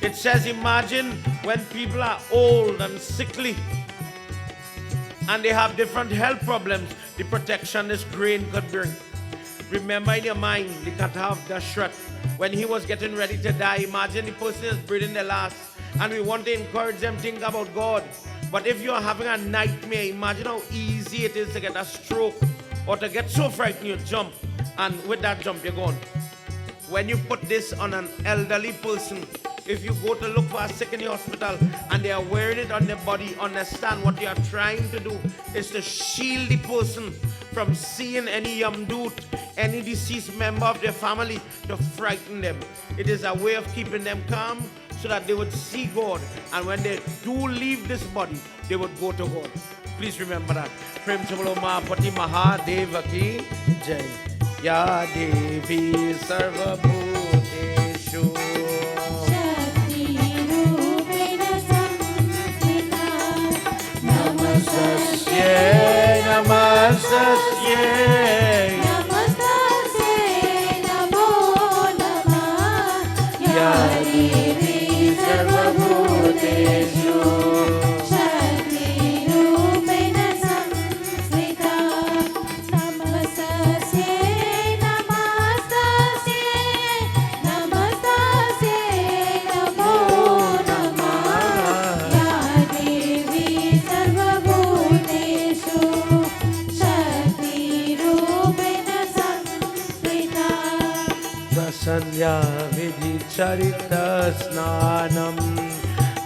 it says, imagine when people are old and sickly and they have different health problems, the protection this grain could bring. Remember in your mind the Katha of Dashrath, when he was getting ready to die. Imagine the person is breathing their last, and we want to encourage them to think about God. But if you're having a nightmare, imagine how easy it is to get a stroke or to get so frightened you jump, and with that jump you're gone. When you put this on an elderly person, if you go to look for a sick in the hospital and they are wearing it on their body, understand what they are trying to do is to shield the person from seeing any yamdut, any deceased member of their family, to frighten them. It is a way of keeping them calm so that they would see God, and when they do leave this body, they would go to God. Please remember that. Prem Chabalo Mahapati Mahadeva ki Jai. Ya Devi Sarva Bhuteshu Shakti Roop Namaste. Namaste, Namo Namah. Ya Devi Sarvabhuteshu Shakti Rupena Samshrita. Namaste, Namaste, Namaste, Namo Namah. Ya Devi Sarvabhuteshu Shakti Rupena Samshrita. Sandhya Vidhi Charita Snanam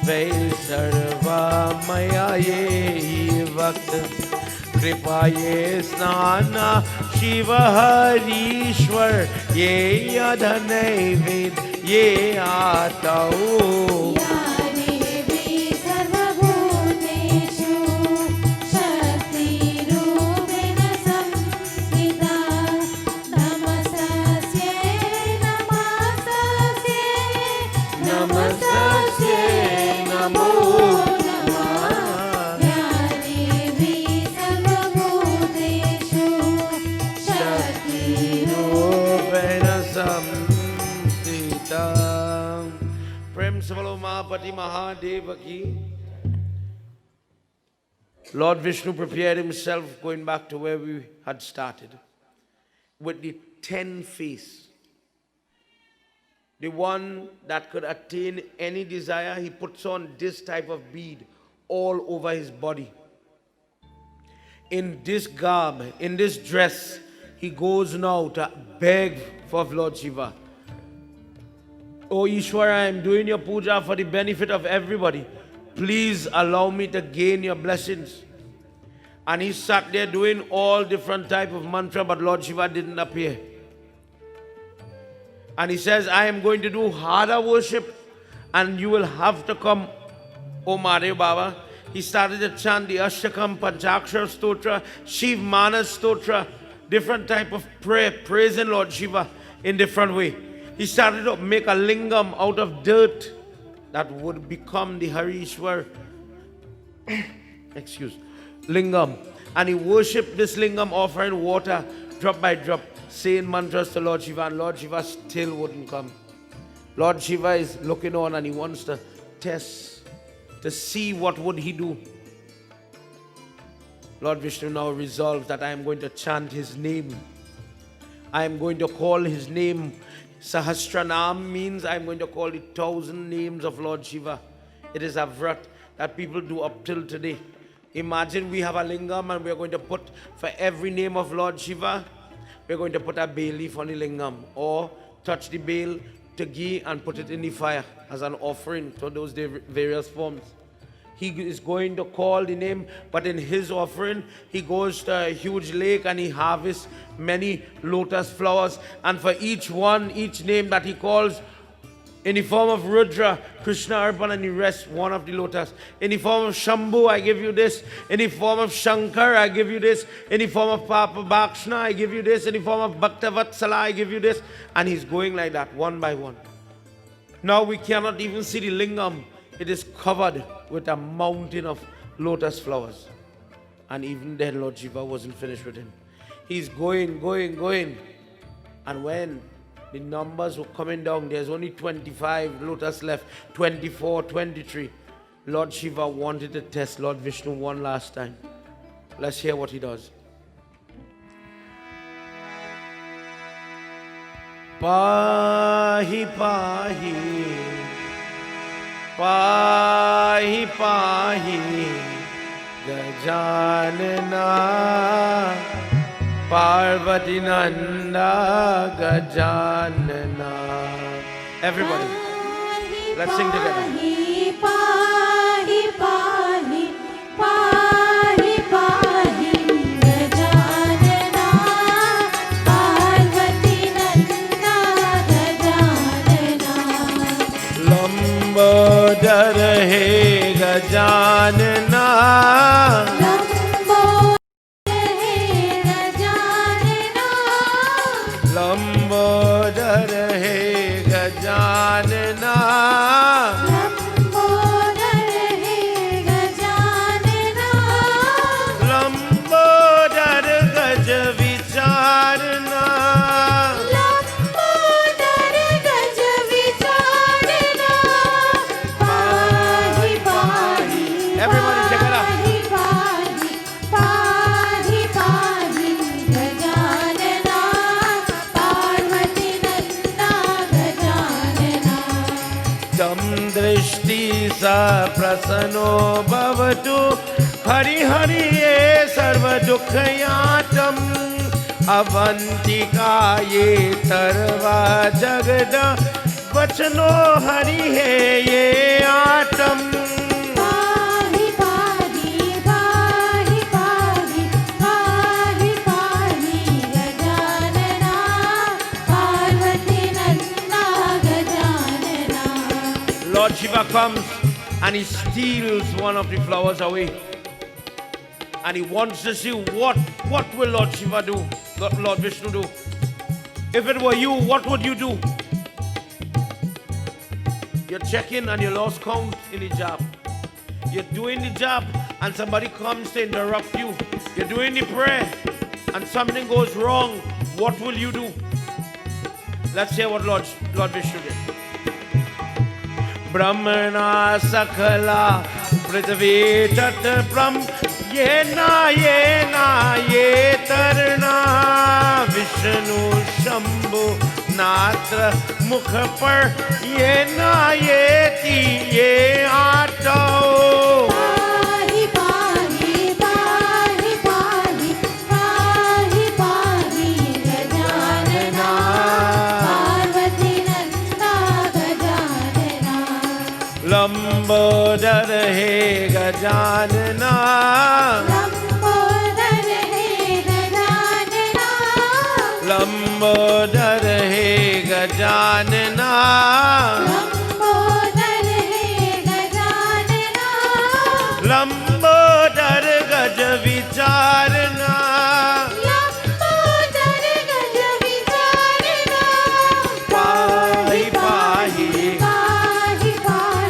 Vaisarva Maya Ye Vakt Kripa Ye Snana Shiva Harishwar Ye Yadhanai Ved Ye Atau Ya Devi Sarvabhuteshu Shakti Rupena Samshrita. Namaste, Namaste, Namaste, Namo Namah. Ya Devi Sarvabhuteshu Shakti Rupena Samshrita. Prem Savalo Mahapati Mahadeva ki. Lord Vishnu prepared himself, going back to where we had started, with the 10 face. The one that could attain any desire, he puts on this type of bead all over his body. In this garb, in this dress, he goes now to beg for Lord Shiva. Oh Ishwara, I am doing your puja for the benefit of everybody. Please allow me to gain your blessings. And he sat there doing all different type of mantra, but Lord Shiva didn't appear. And he says, I am going to do harder worship and you will have to come, O Mahadev Baba. He started to chant the Ashtakam, Panchakshara Stotra, Shiv Manas Stotra, different type of prayer, praising Lord Shiva in different way. He started to make a lingam out of dirt that would become the Harishwar, lingam. And he worshipped this lingam, offering water drop by drop, saying mantras to Lord Shiva, and Lord Shiva still wouldn't come. Lord Shiva is looking on and he wants to test, to see what would he do. Lord Vishnu now resolves that I am going to chant his name. I am going to call his name. Sahasranam means I am going to call the 1,000 names of Lord Shiva. It is a vrat that people do up till today. Imagine we have a lingam and we are going to put, for every name of Lord Shiva, we are going to put a bay leaf on the lingam, or touch the bale to ghee and put it in the fire as an offering to those various forms. He is going to call the name, but in his offering, he goes to a huge lake and he harvests many lotus flowers. And for each one, each name that he calls, in the form of Rudra, Krishna Arpan, and he rests one of the lotus. In the form of Shambhu, I give you this. In the form of Shankar, I give you this. In the form of Papa Bhakshna, I give you this. In the form of Bhaktavatsala, I give you this. And he's going like that, one by one. Now we cannot even see the lingam. It is covered with a mountain of lotus flowers. And even then, Lord Shiva wasn't finished with him. He's going. And when the numbers were coming down, there's only 25 lotus left, 24, 23. Lord Shiva wanted to test Lord Vishnu one last time. Let's hear what he does. Pahi, pahi, pahi, pahi, Gajanana, Parvati Nanda, Gajanana. Everybody, let's sing together. Pahi, pahi, pahi, pahi, Gajanana, Parvati Nanda, Gajanana. Lambodar hai Gajanana, Lambodar hai Gajanana, Lambodar hai Gajanana, Lambodar प्रसन्नो भवतु हरि हरि ये सर्वदुःखयातम् अवंतिकाये सर्वा जगद वचनो हरि है ये आतम पाहि पाहि पाहि पाहि पाहि पाहि Gajanana Parvati Nanda Gajanana. Lord Shiva comes and he steals one of the flowers away. And he wants to see what will Lord Shiva do, Lord Vishnu do. If it were you, what would you do? You're checking and you lost count in the job. You're doing the job and somebody comes to interrupt you. You're doing the prayer and something goes wrong. What will you do? Let's hear what Lord Vishnu did. Brahmana Sakala Prithvi Tat Brahm Yena Ye Tarna Vishnu Shambhu Natra Mukha Par Yena Yeti Ye Ato पाहि पाहि पाहि पाहि पाहि पाहि Gajanana Parvati Nanda Gajanana. Lambodar He Gajanana Lambodar hey Gajanana Lambodar He Gajanana Lambodar हे गजानना लंबोदर गज विचारना लंबोदर गज विचारना. पाहि पाहि पाहि पाहि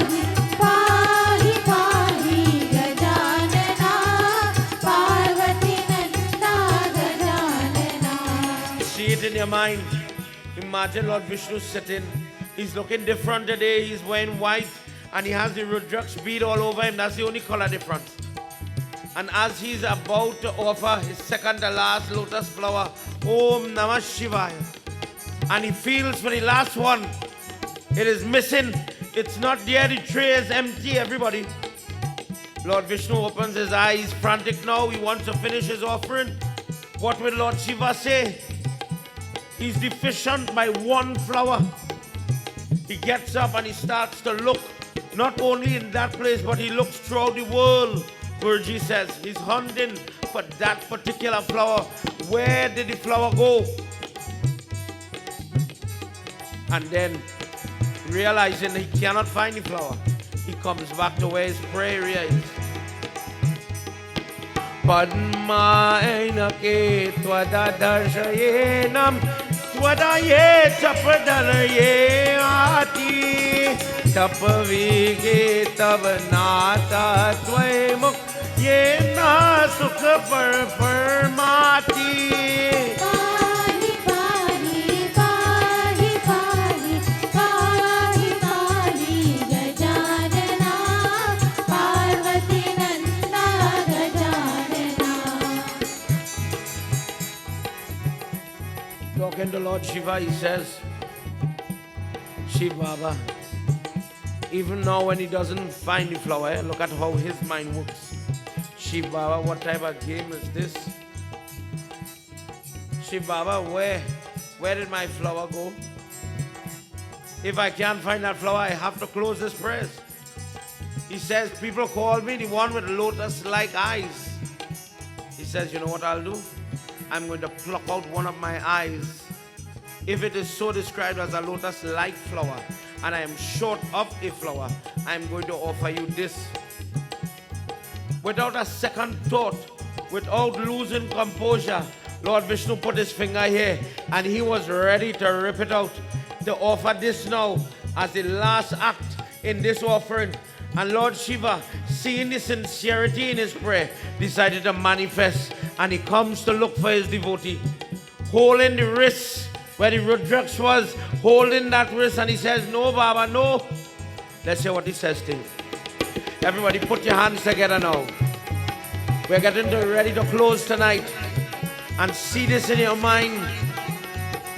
पाहि पाहि Gajanana Parvati Nanda Gajanana. See it in your mind. Imagine Lord Vishnu sitting. He's looking different today. He's wearing white and he has the Rudraksh bead all over him. That's the only color difference. And as he's about to offer his second to last lotus flower, Om Namah Shivaya, and he feels for the last one, it is missing. It's not there. The tray is empty, everybody. Lord Vishnu opens his eyes, frantic now. He wants to finish his offering. What will Lord Shiva say? He's deficient by one flower. He gets up and he starts to look, not only in that place, but he looks throughout the world. Guruji says he's hunting for that particular flower. Where did the flower go? And then, realizing he cannot find the flower, he comes back to where his prayer is. Padma Ainake Tvada Darshayenam Tvada Ye Chapadar Ye Ati Tapavige Tavanata Tvayamuk Ye Na Sukha Parmati. पाहि पाहि पाहि पाहि पाहि पाहि Gajanana Parvati Nanda Gajanana. Talking to Lord Shiva, he says, Shiva Baba, even now when he doesn't find the flower, look at how his mind works. Shiva Baba, what type of game is this? Shiva Baba, where did my flower go? If I can't find that flower, I have to close this prayers. He says, people call me the one with lotus-like eyes. He says, you know what I'll do? I'm going to pluck out one of my eyes. If it is so described as a lotus-like flower, and I am short of a flower, I'm going to offer you this. Without a second thought, without losing composure, Lord Vishnu put his finger here, and he was ready to rip it out, to offer this now as the last act in this offering. And Lord Shiva, seeing the sincerity in his prayer, decided to manifest, and he comes to look for his devotee, holding the wrist where the Rudraksh was, holding that wrist, and he says, no Baba, no. Let's hear what he says to him. Everybody put your hands together now. We're getting ready to close tonight. And see this in your mind.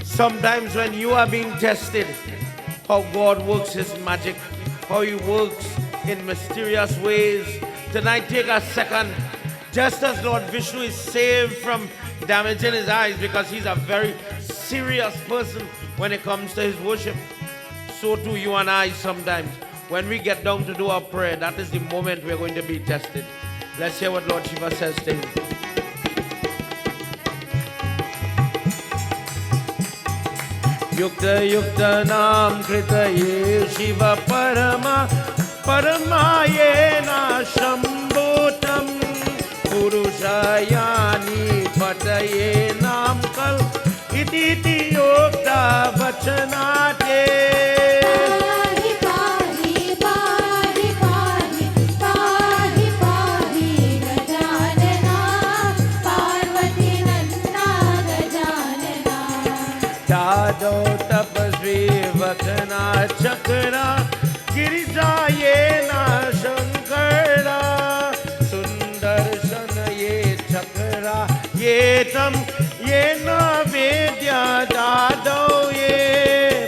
Sometimes when you are being tested, how God works his magic, how he works in mysterious ways. Tonight, take a second. Just as Lord Vishnu is saved from damaging his eyes because he's a very serious person when it comes to his worship, so too you and I sometimes. When we get down to do our prayer, that is the moment we're going to be tested. Let's hear what Lord Shiva says to him. Yukta yukta nam kritaye Shiva parama paramayena shambhutam purushayani pataye nam kal iti yukta vachanate. Dado tapasvi vakana chakra girijayena shankara sundarsana ye chakra ye tam ye na vedya dado ye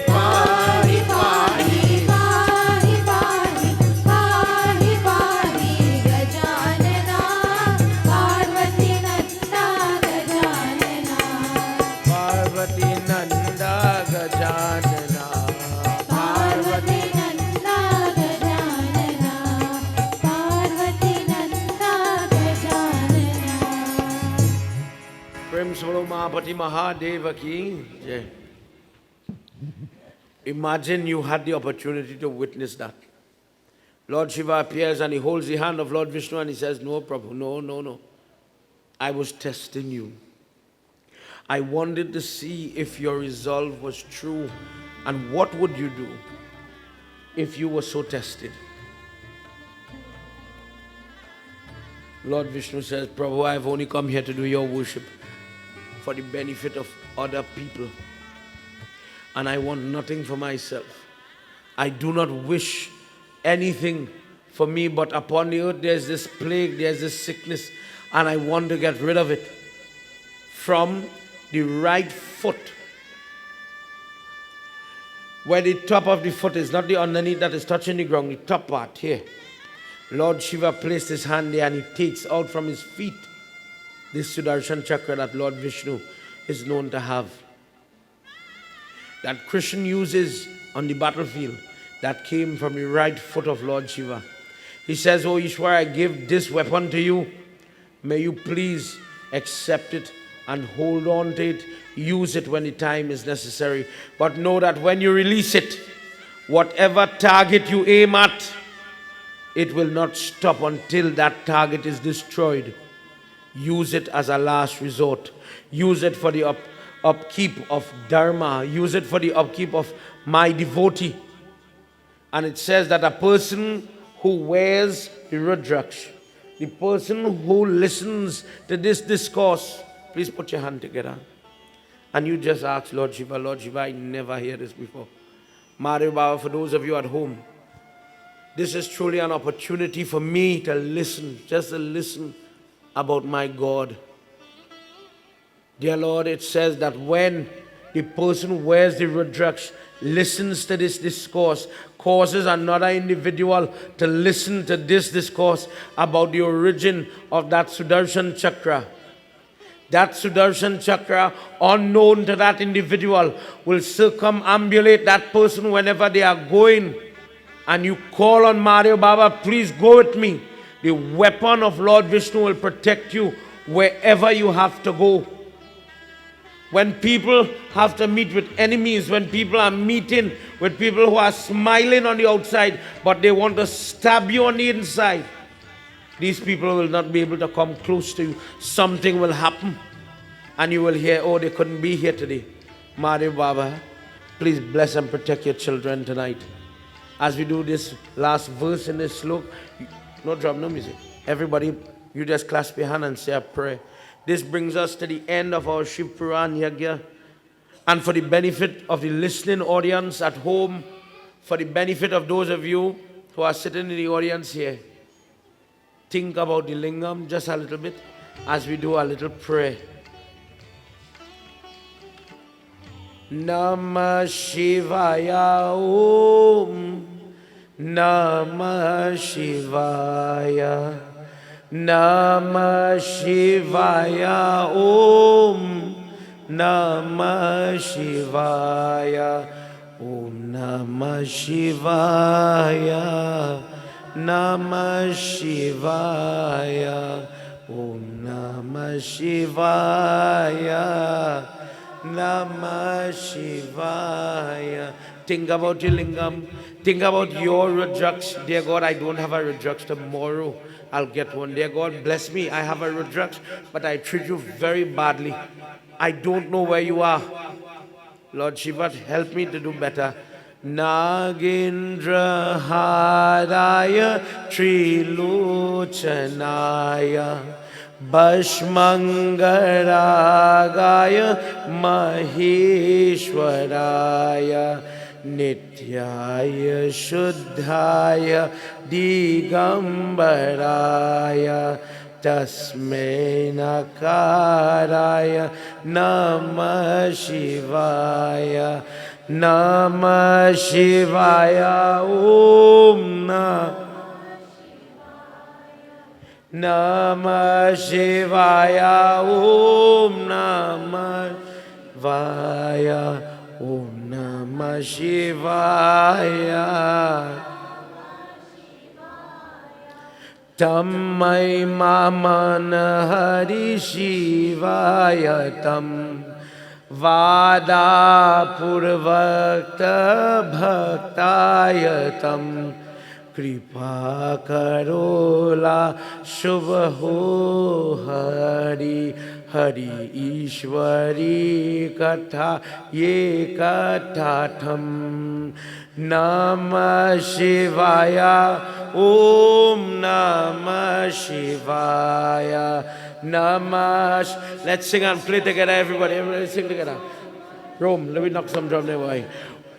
pahi pahi Pahi pahi pahi pahi gajanana Parvati nanda gajanana Parvati Nanda Gajanana Parvati nanda gajanana Parvati nanda gajanana. Prem Solo Mahapati Mahadeva ki jai. Imagine you had the opportunity to witness that. Lord Shiva appears and he holds the hand of Lord Vishnu and he says, no, Prabhu, no. I was testing you. I wanted to see if your resolve was true and what would you do if you were so tested. Lord Vishnu says, Prabhu, I've only come here to do your worship for the benefit of other people. And I want nothing for myself. I do not wish anything for me, but upon the earth there's this plague, there's this sickness, and I want to get rid of it. From the right foot, where the top of the foot is, not the underneath that is touching the ground, the top part here. Lord Shiva placed his hand there and he takes out from his feet this Sudarshan Chakra that Lord Vishnu is known to have, that Krishna uses on the battlefield, that came from the right foot of Lord Shiva. He says, Oh Ishwar, I give this weapon to you. May you please accept it and hold on to it. Use it when the time is necessary. But know that when you release it, whatever target you aim at, it will not stop until that target is destroyed. Use it as a last resort. Use it for the upkeep of Dharma. Use it for the upkeep of my devotee. And it says that a person who wears the Rudraksh, the person who listens to this discourse, please put your hand together. And you just ask Lord Shiva, I never hear this before. Mario Baba, for those of you at home, this is truly an opportunity for me to listen, just to listen about my God. Dear Lord, it says that when the person who wears the Rudraksh listens to this discourse, causes another individual to listen to this discourse about the origin of that Sudarshan Chakra. That Sudarshan Chakra, unknown to that individual, will circumambulate that person whenever they are going. And you call on Mario Baba, please go with me. The weapon of Lord Vishnu will protect you wherever you have to go. When people have to meet with enemies, when people are meeting with people who are smiling on the outside, but they want to stab you on the inside, these people will not be able to come close to you. Something will happen and you will hear, oh, they couldn't be here today. Mario Baba, please bless and protect your children tonight. As we do this last verse in this slok, no drum, no music. Everybody, you just clasp your hand and say a prayer. This brings us to the end of our Shiv Puran Yagya. And for the benefit of the listening audience at home, for the benefit of those of you who are sitting in the audience here, think about the lingam just a little bit as we do a little prayer. Namah Shivaya Om Namah Shivaya, Namah Shivaya, Om Namah Shivaya, Om Namah Shivaya, Namah Shivaya, Om Namah Shivaya, Namah Shivaya. Think about your lingam. Think about your Rudraks. Dear God, I don't have a Rudraks. Tomorrow I'll get one. Dear God, bless me. I have a Rudraks, but I treat you very badly. I don't know where you are. Lord Shiva, help me to do better. Nagendra Hadaya Trilochanaya Bhashmangaragaya Maheshwaraya Nityaya Shuddhaya Digambaraya Tasmai Nakaraya Namah Shivaya, Namah Shivaya, Om Namah Shivaya, Om Namah Shivaya, Om Namah Shivaya. Tammai Mamana Hari Shivaya Tam Vada Purvakta Bhaktayatam Kripa Karola Shubho Hari Hari Ishwari Katha Ye Kathatam Namah Shivaya, Om Namah Shivaya, Namah. Let's sing and play together, everybody. Everybody sing together. Rome, let me knock some drum there, boy.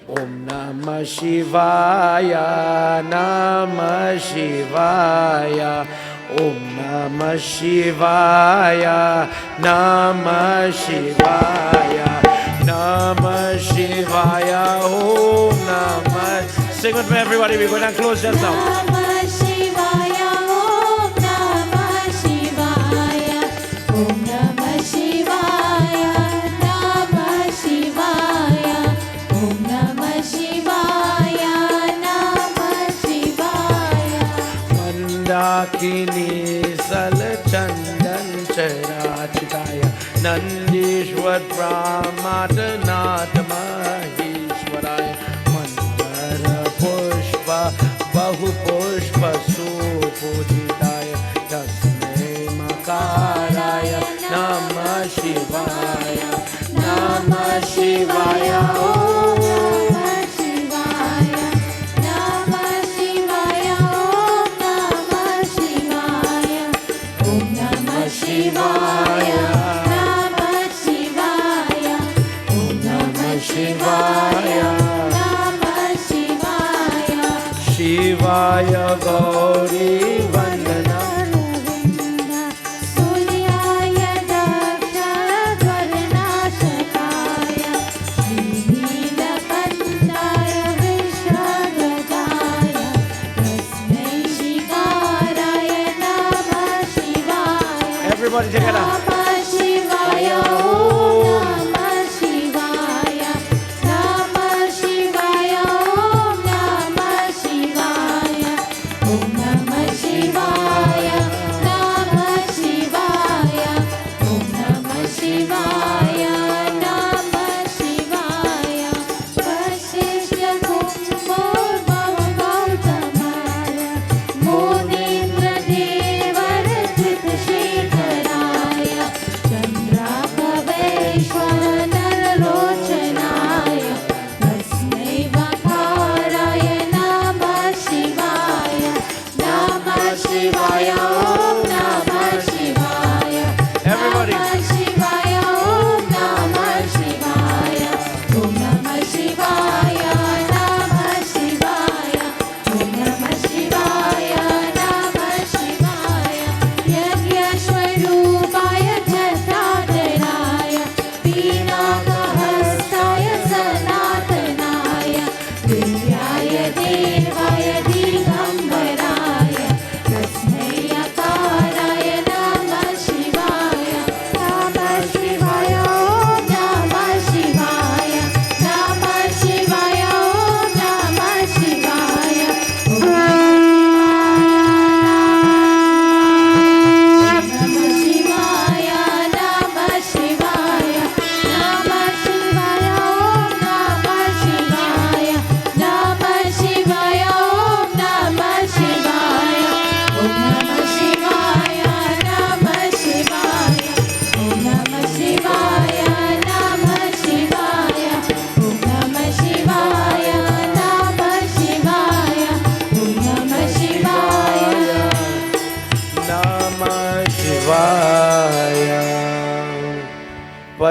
Om Namah Shivaya, Namah Shivaya, Om Namah Shivaya, Namah Shivaya, Namah Shivaya, Om Namah. Sing with me, everybody. We're going to close just now. Namah Shivaya, Om Namah Shivaya, Om Namah Shivaya, Namah Shivaya, Om Namah Shivaya, Namah Shivaya. Mandakini Sal Chandan Charachitaya Nandishwar Brahmatanath Maheshwaraya Mandara Pushpa Bahu Pushpa Supujitaya Tasmai Makaraya Namah Shivaya, Namah Shivaya, Om Namah Shivaya, Namah Shivaya, Om Namah Shivaya, Namah Shivaya, Om Namah Shivaya, Namah Shivaya, Shivaya Gauri Vandana Suryaya Daksha Varnashakaya Nilakantaya Vishwagadaya Tasmai Shikaraya Namah Shivaya. Everybody together. Namah Shivaya, Om Namah Shivaya, Namah Shivaya, Om Namah Shivaya, Om Namah Shivaya, Namah Shivaya, Om Namah Shivaya, Namah Shivaya. Vasishtha Kumbhor Bhava Munindra Devar Tirtha Shekharaya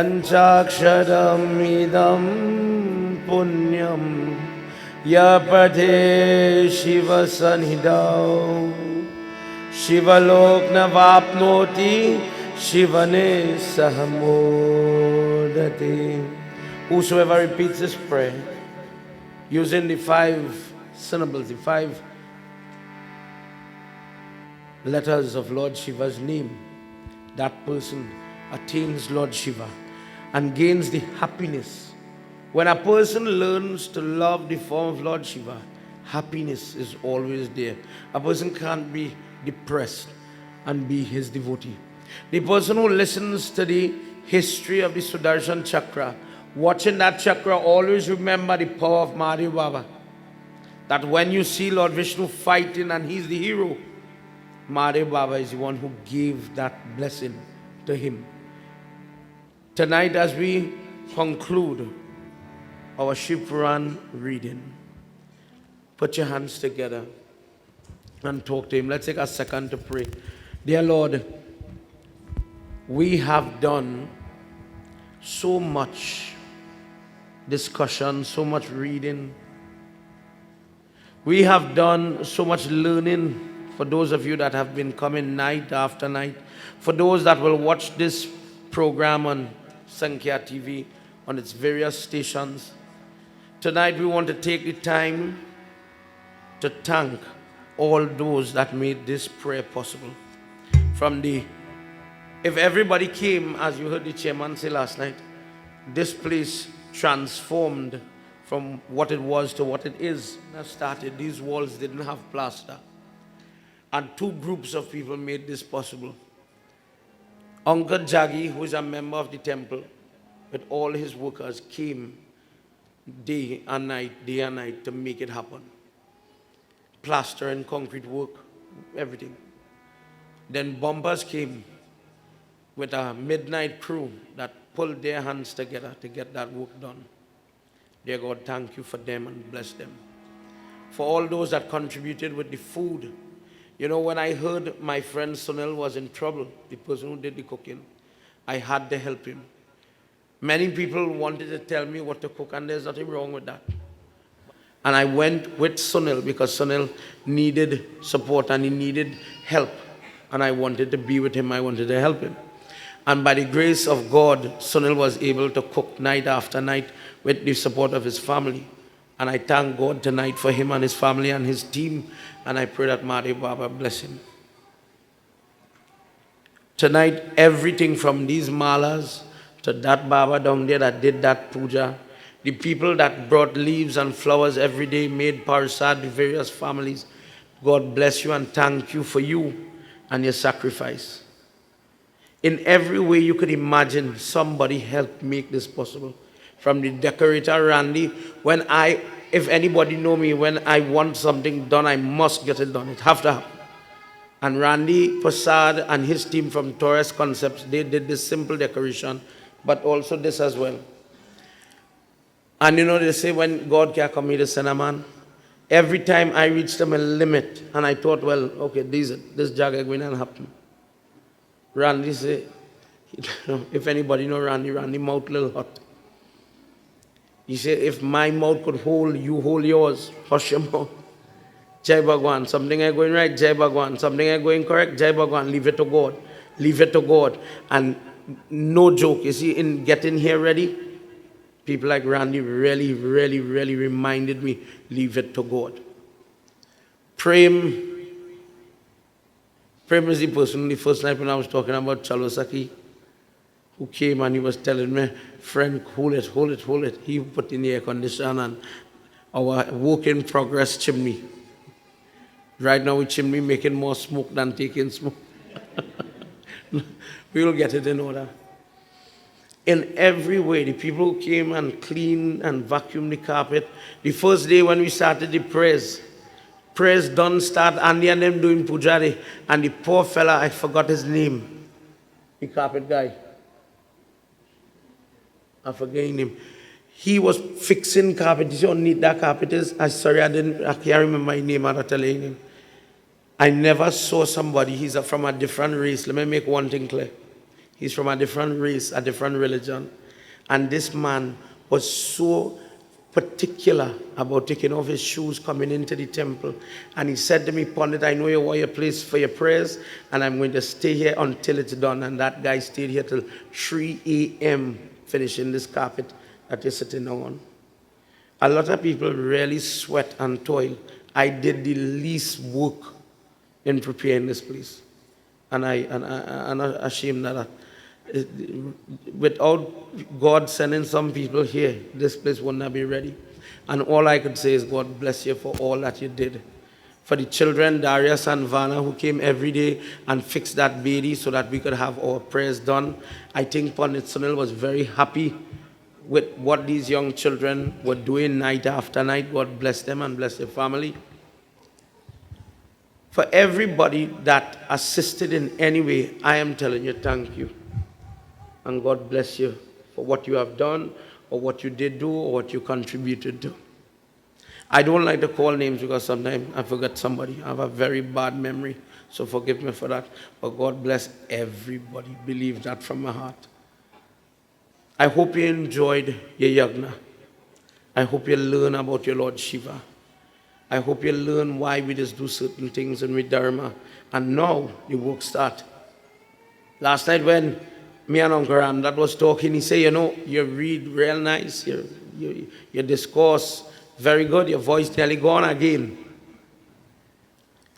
Panchakshadam idam punyam yapate Shiva sanidao Shivalokna vapnoti Shivane sahamodati. Whosoever repeats this prayer using the 5 syllables, the 5 letters of Lord Shiva's name, that person attains Lord Shiva and gains the happiness. When a person learns to love the form of Lord Shiva, happiness is always there. A person can't be depressed and be his devotee. The person who listens to the history of the Sudarshan Chakra, watching that chakra, always remember the power of Mahadev Baba. That when you see Lord Vishnu fighting and he's the hero, Mahadev Baba is the one who gave that blessing to him. Tonight, as we conclude our Shiv Puran reading, put your hands together and talk to him. Let's take a second to pray. Dear Lord, we have done so much discussion, so much reading. We have done so much learning for those of you that have been coming night after night. For those that will watch this program on Sankhya TV, on its various stations. Tonight we want to take the time to thank all those that made this prayer possible. If everybody came, as you heard the chairman say last night, this place transformed from what it was to what it is. That started, these walls didn't have plaster. And 2 groups of people made this possible. Uncle Jaggi, who is a member of the temple, with all his workers, came day and night to make it happen. Plaster and concrete work, everything. Then bumpers came with a midnight crew that pulled their hands together to get that work done. Dear God, thank you for them and bless them. For all those that contributed with the food. You know, when I heard my friend Sunil was in trouble, the person who did the cooking, I had to help him. Many people wanted to tell me what to cook, and there's nothing wrong with that. And I went with Sunil because Sunil needed support and he needed help. And I wanted to be with him, I wanted to help him. And by the grace of God, Sunil was able to cook night after night with the support of his family. And I thank God tonight for him and his family and his team. And I pray that Mahadev Baba bless him. Tonight, everything from these malas to that Baba down there that did that puja, the people that brought leaves and flowers every day, made parsad, the various families, God bless you and thank you for you and your sacrifice. In every way you could imagine, somebody helped make this possible. From the decorator Randy, if anybody know me, when I want something done, I must get it done. It have to happen. And Randy Prasad and his team from Torres Concepts, they did this simple decoration, but also this as well. And you know, they say when God can come here to send a man, every time I reached them a limit, and I thought, well, okay, this jaga going to happen. Randy say, if anybody know Randy mouth little hot. He said, if my mouth could hold, you hold yours. Hush your mouth. Jai Bhagwan, something ain't going right, Jai Bhagwan. Something ain't going correct, Jai Bhagwan. Leave it to God. Leave it to God. And no joke, you see, in getting here ready, people like Randy really reminded me, leave it to God. Prem is the person, the first night when I was talking about Chalosaki, who came and he was telling me, friend, hold it. He put in the air conditioner and our work in progress chimney. Right now, with chimney making more smoke than taking smoke. We will get it in order. In every way, the people who came and cleaned and vacuumed the carpet. The first day when we started the prayers done start, Andy and them doing pujari, and the poor fella, I forgot his name, the carpet guy. I forget his name. He was fixing carpet. You see how neat that carpet is? I can't remember his name, I'm telling him. I never saw somebody, he's from a different race. Let me make one thing clear. He's from a different race, a different religion. And this man was so particular about taking off his shoes coming into the temple. And he said to me, Pandit, I know you want your place for your prayers, and I'm going to stay here until it's done. And that guy stayed here till 3 a.m. finishing this carpet that you're sitting on. A lot of people really sweat and toil. I did the least work in preparing this place. And I'm not ashamed of that. Without God sending some people here, this place would not be ready. And all I could say is, God bless you for all that you did. For the children, Darius and Vanna, who came every day and fixed that baby so that we could have our prayers done. I think Pandit Sunil was very happy with what these young children were doing night after night. God bless them and bless their family. For everybody that assisted in any way, I am telling you, thank you. And God bless you for what you have done, or what you did do, or what you contributed to. I don't like to call names because sometimes I forget somebody. I have a very bad memory, so forgive me for that. But God bless everybody. Believe that from my heart. I hope you enjoyed your yagna. I hope you learn about your Lord Shiva. I hope you learn why we just do certain things in with Dharma. And now the work start. Last night when me and Uncle Ram that was talking, he said, you know, you read real nice, your discourse very good, your voice nearly gone again.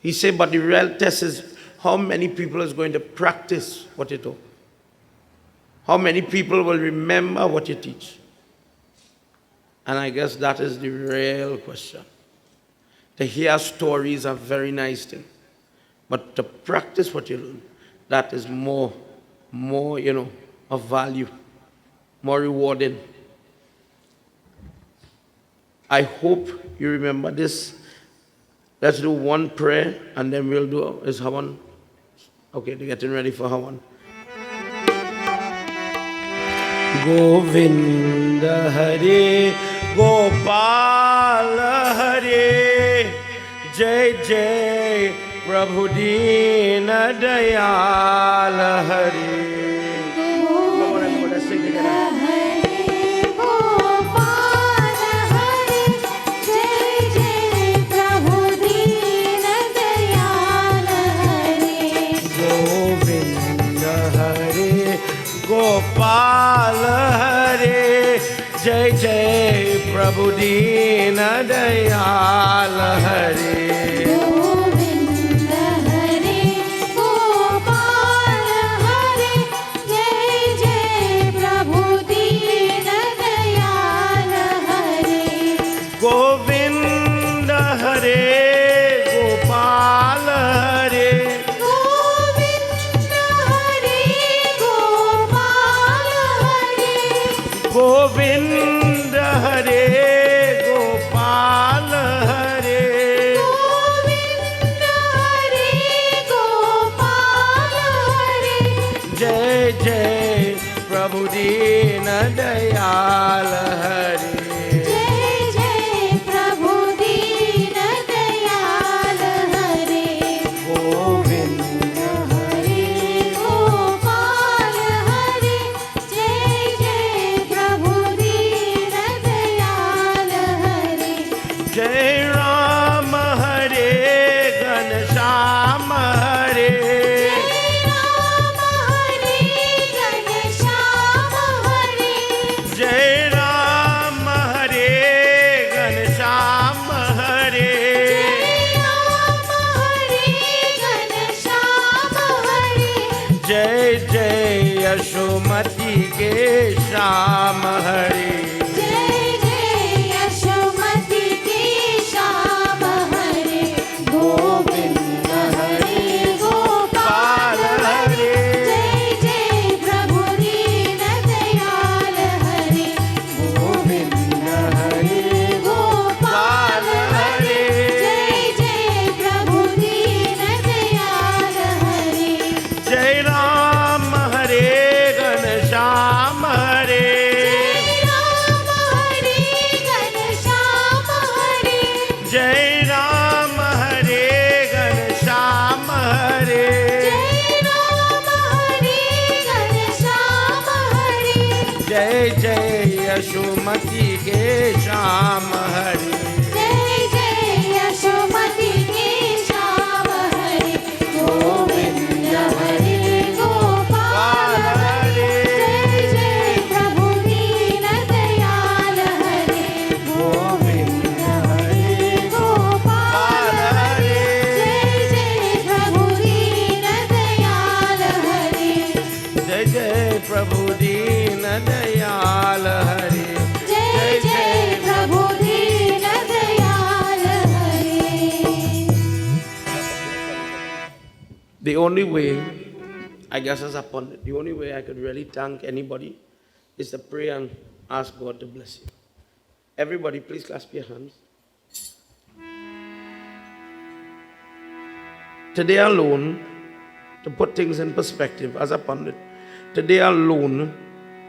He said, but the real test is how many people is going to practice what you talk. How many people will remember what you teach? And I guess that is the real question. To hear stories are very nice thing, but to practice what you learn, that is more, of value, more rewarding. I hope you remember this. Let's do one prayer, and then we'll do, is Havan? Okay, they're getting ready for Havan. Govinda Hare, Gopal Hare, Jai Jai Prabhu Deena Dayal Hare. Come on, everybody, let's sing together. Gopal Hare, Jai Jai Prabhu Deena Dayal Hare. Govinda Hare, Gopal Hare, Jai Jai Prabhu Deena Dayal Hare. Govinda Hare, Gopal Hare, Govinda Hare, Gopal Hare, Govinda Hare, Gopal Hare, Jai Jai Prabhu Deena Dayal Hare. Jai Jai Prabhu Deena Dayal Hare. Govinda Hare, Gopal Hare, Jai Jai Prabhu Deena Dayal Hare. Jai Ram Hare, Ghanshyam Hare, Jai Ram Hare, Ghanshyam Hare, Jai Ram Hare, Ghanshyam Hare, Jai Ram Hare, Ghanshyam Hare. Jai Jai Yashomati Ke Shyam Hare. Jai Jai Yashomati Ke Shyam Hare. Govinda Hare, Gopal Hare, Jai Jai Prabhu Deena Dayal Hare. Govinda Hare, Gopal Hare, Jai Jai Prabhu Deena Dayal Hare. Jai Ram Hare, Ghanshyam Hare, Jai Ram Hare, Ghanshyam Hare, Jai Ram Hare, Ghanshyam Hare, Jai Ram Shyam हरे जय जय यशोमती के श्याम हरे गोविंद हरे गोपाल हरे जय जय प्रभु दीन दयाल हरे गोविंद हरे गोपाल हरे जय जय प्रभु दीन दयाल हरे जय जय प्रभु दीन दयाल हरे जय जय प्रभु दीन दयाल हरे The only way, I guess as a pundit, the only way I could really thank anybody is to pray and ask God to bless you. Everybody, please clasp your hands. Today alone, to put things in perspective, as a pundit, today alone,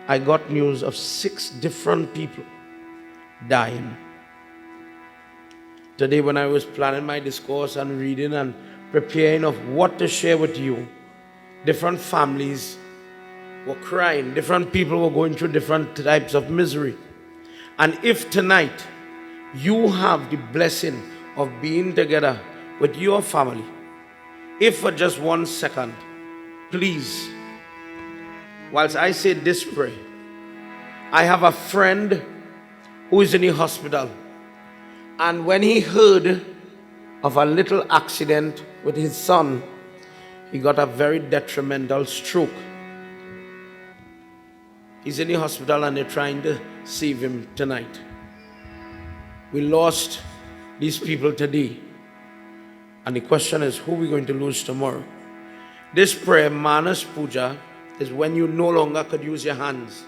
I got news of 6 different people dying. Today, when I was planning my discourse and reading and preparing of what to share with you, different families were crying, different people were going through different types of misery. And if tonight you have the blessing of being together with your family, if for just 1 second, please, whilst I say this prayer, I have a friend who is in the hospital, and when he heard of a little accident with his son, he got a very detrimental stroke. He's in the hospital and they're trying to save him tonight. We lost these people today, and the question is, who are we going to lose tomorrow? This prayer, Manas Puja, is when you no longer could use your hands.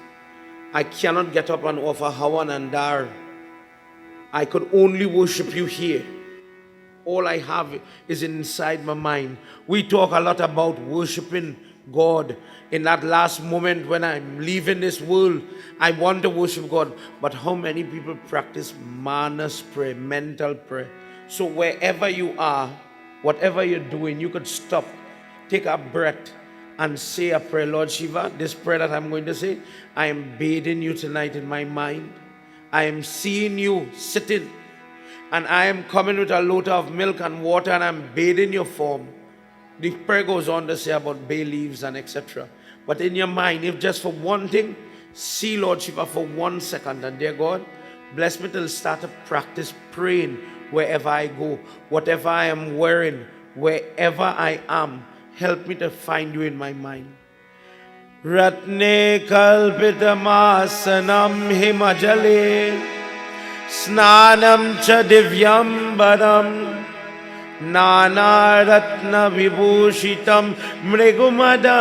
I cannot get up and offer Hawan and Dar. I could only worship you here. All I have is inside my mind. We talk a lot about worshiping God. In that last moment when I'm leaving this world, I want to worship God. But how many people practice manas prayer, mental prayer? So wherever you are, whatever you're doing, you could stop, take a breath, and say a prayer. Lord Shiva, this prayer that I'm going to say, I am bathing you tonight in my mind. I am seeing you sitting, and I am coming with a lota of milk and water, and I'm bathing your form. The prayer goes on to say about bay leaves and etc. But in your mind, if just for one thing, see Lord Shiva for 1 second, and dear God, bless me till start to practice praying wherever I go, whatever I am wearing, wherever I am, help me to find you in my mind. Ratne kalpitamasanam himajale snanam cha divyam badam nana ratna vibhushitam mrigumada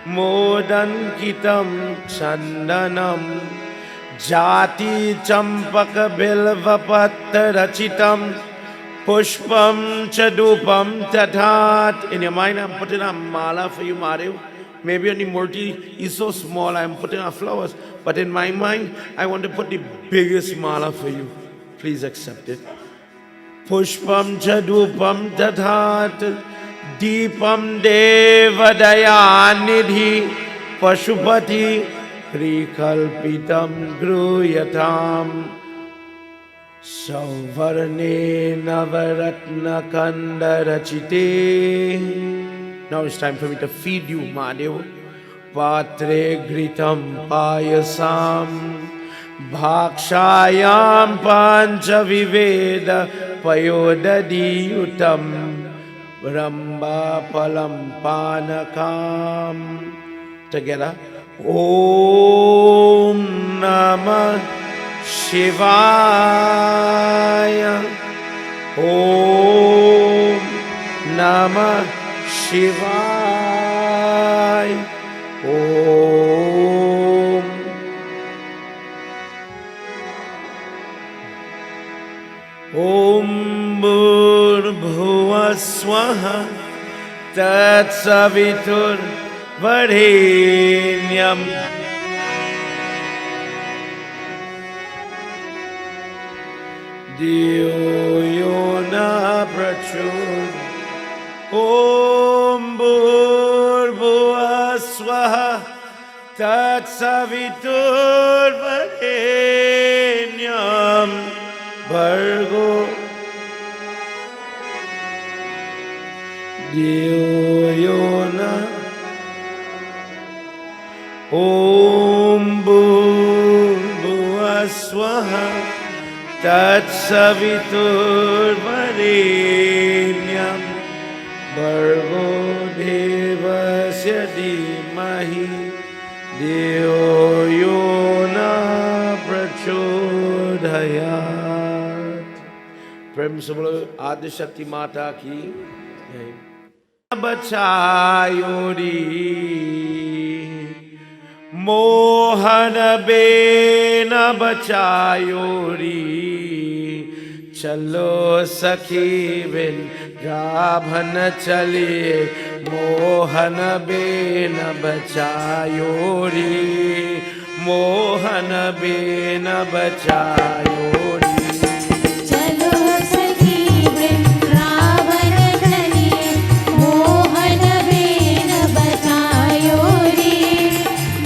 modankitam chandanam jati champaka bilvapatra rachitam pushpam chadupam tathat. In your mind, I'm putting a mala for you, Mario. Maybe on the murti is so small, I'm putting a flowers. But in my mind, I want to put the biggest mala for you. Please accept it. Pushpam chadupam tathat deepam devadayanidhi pashupati prikalpitam gruyatam Sauvarne navaratna kandarachite. Now it's time for me to feed you, Mahadev. Patre gritam payasam bhakshayam pancha viveda payodadiyutam brahma palam panakam. Together. Om Namah Shivaya. Om Namah Shivaya. Om. Om Bhurbhuva Swaha Tat Savitur Varenyam Diyo Yona Prachur. Om Bhurbhuva Swaha Tat Savitur Varenyam भर्गो धियो यो नः ॐ भूर्भुवः स्वः तत्सवितुर्वरेण्यं भर्गो देवस्य धीमहि धियो यो नः प्रचोदयात्। प्रेम से बोलो आदिशक्ति माता की जय। बचायोरी मोहन बेन बचायोरी चलो सखी वृंदावन चलिए मोहन बेन बचायोरी मोहन बेन बचायोरी चलो सखी वृंदावन चलिए मोहन बेन बचायोरी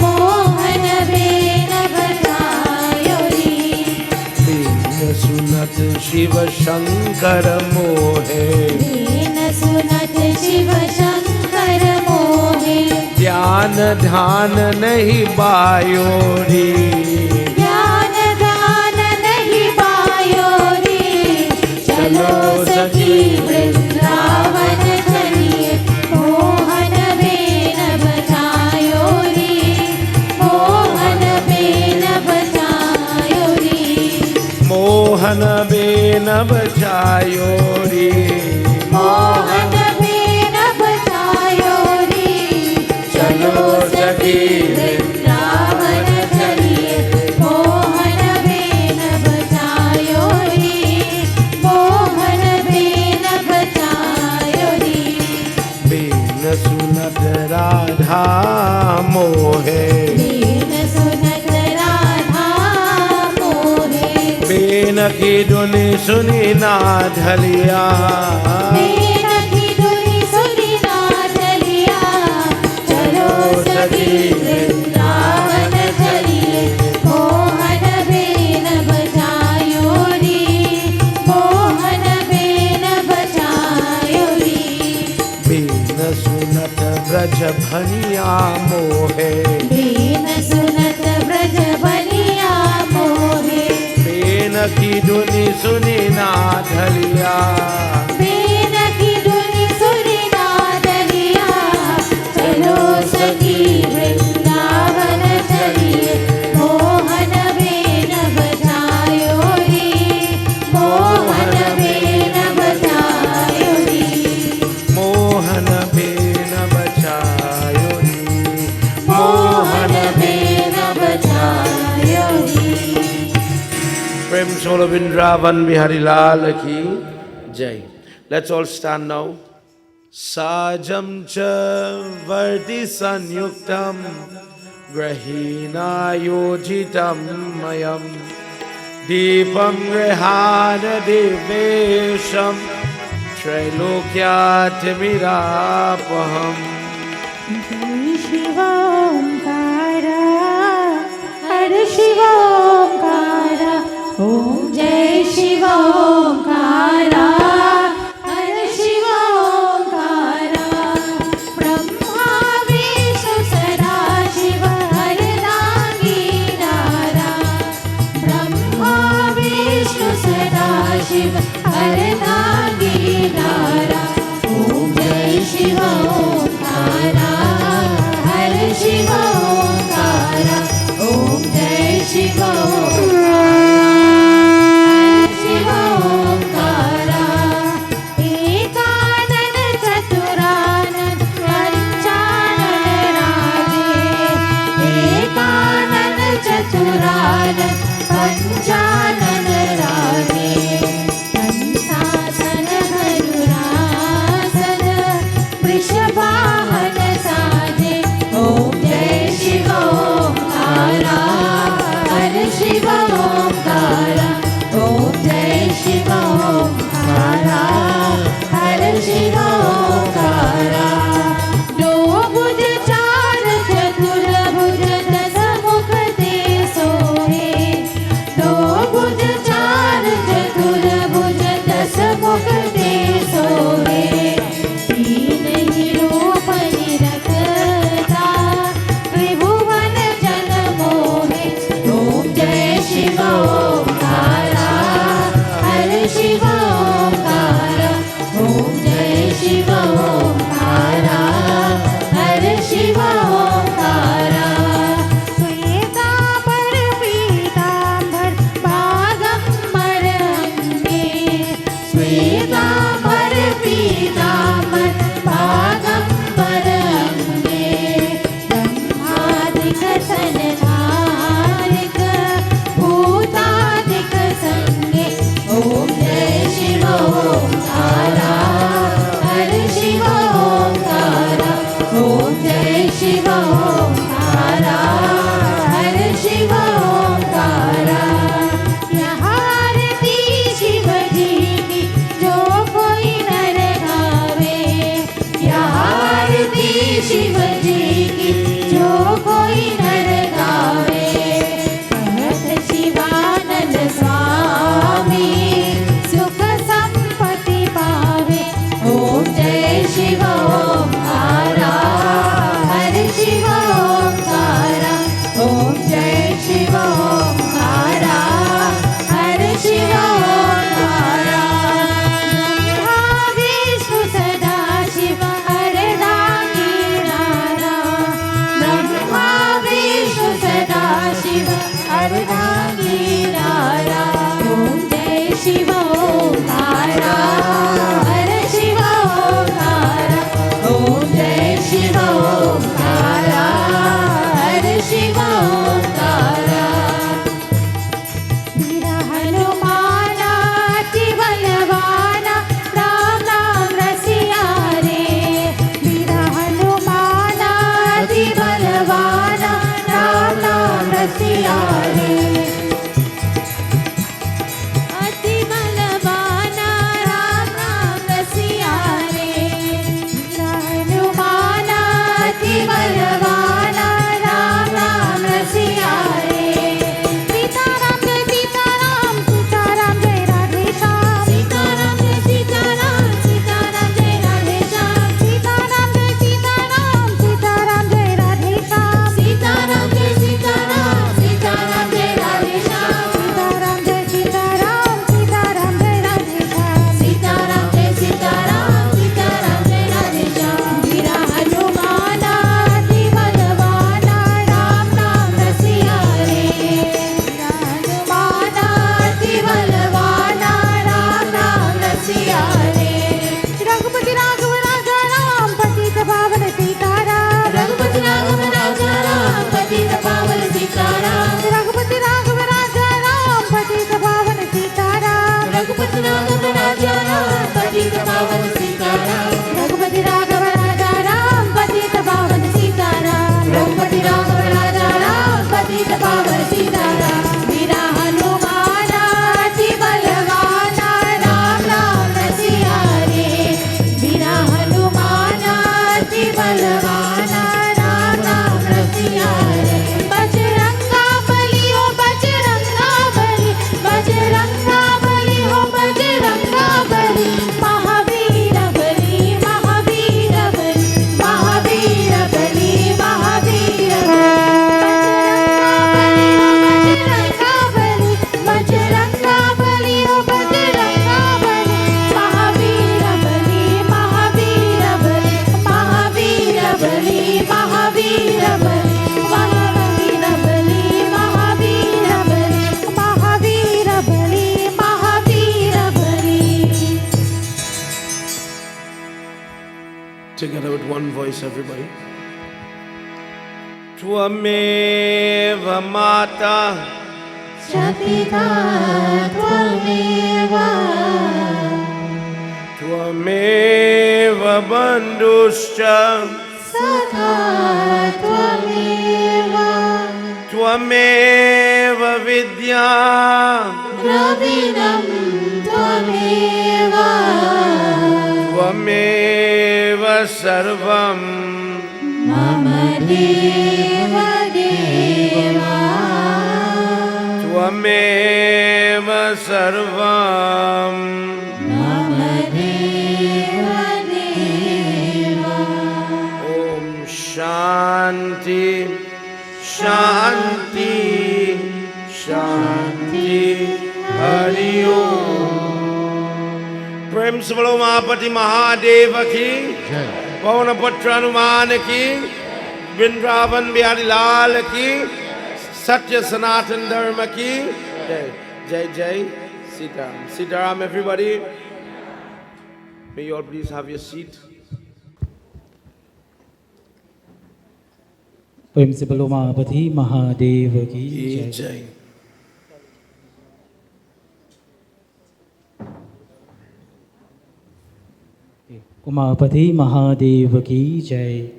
मोहन बेन बचायोरी। दीन सुनत शिव शंकर मोहे दीन सुनत शिव शंकर मोहे ध्यान ध्यान नहीं बायोरी ज्ञान दान नहीं पायोरी। चलो सखी वृंदावन चलिए मोहन बेन बचायोरी मोहन बेन बचायोरी मोहन बेन बचायोरी मोहन बेन बचायोरी। चलो सखी वृंदावन चलिए मोहन बेन बचायोरी मोहन बेन बचायोरी। बीन सुनत राधा मोहे दीन सुनत राधा मोहे बीन की धुनि सुनी ना ढलिया दीन की धुनि सुनी ना चलिया। चलो सखी वृंदावन चलिए मोहन बेन बचायोरी मोहन बेन बचायोरी। बीन सुनत ब्रज भनिया मोहे दीन सुनत ब्रज बनिया मोहे बीन की धुनि सुनी ना ढलिया बेन की धुनि सुनी ना डलिया। चलो सखी वृंदावन चलिए मोहन बेन बचायोरी मोहन बेन बचायोरी मोहन बेन बचायोरी मोहन बेन बचायोरी। प्रेम सोलो वृंदावन बिहारी लाल की जय। Let's all stand now. Sajam cha varti sanyuktam grahina yojitam mayam deepam grihana devesham trailokyatimirapaham। जय शिव ओंकार हर शिव ओंकार ओम जय शिव ओंकार हर शिव ओंकार। ब्रह्मा विष्णु सदा शिव हर नारा ब्रह्मा विष्णु सदा शिव हर नारा। ओम जय शिव ओंकार हर शिव ओंकार ओम जय शिव शिव ओंकार। एकानन चतुरानन पंचानन राजे एकानन चतुरानन पंचानन राजे। कंसासन Together with one voice, everybody. Tvameva Mata, Shapita Tvameva Tvameva Bandhuscha, Sakha Tvameva Tvameva Vidya, Dravidam Tvameva Tvameva Sarvam, Mama Deva Deva Tvameva Sarvam. Mama Deva Deva Om Shanti, Shanti, Shanti, Hari Om. Prem se bolo Mahapati Mahadeva ki, Pavana Patra Hanuman ki, Vrindavan Bihari Lal ki, Satya Sanatan Dharma ki. Jai, Jai, Jai, Sitaram. Sitaram, everybody. May you all please have your seat. प्रेम से बोलो महापति महादेव की जय। Jai. Umapati Mahadev की जय।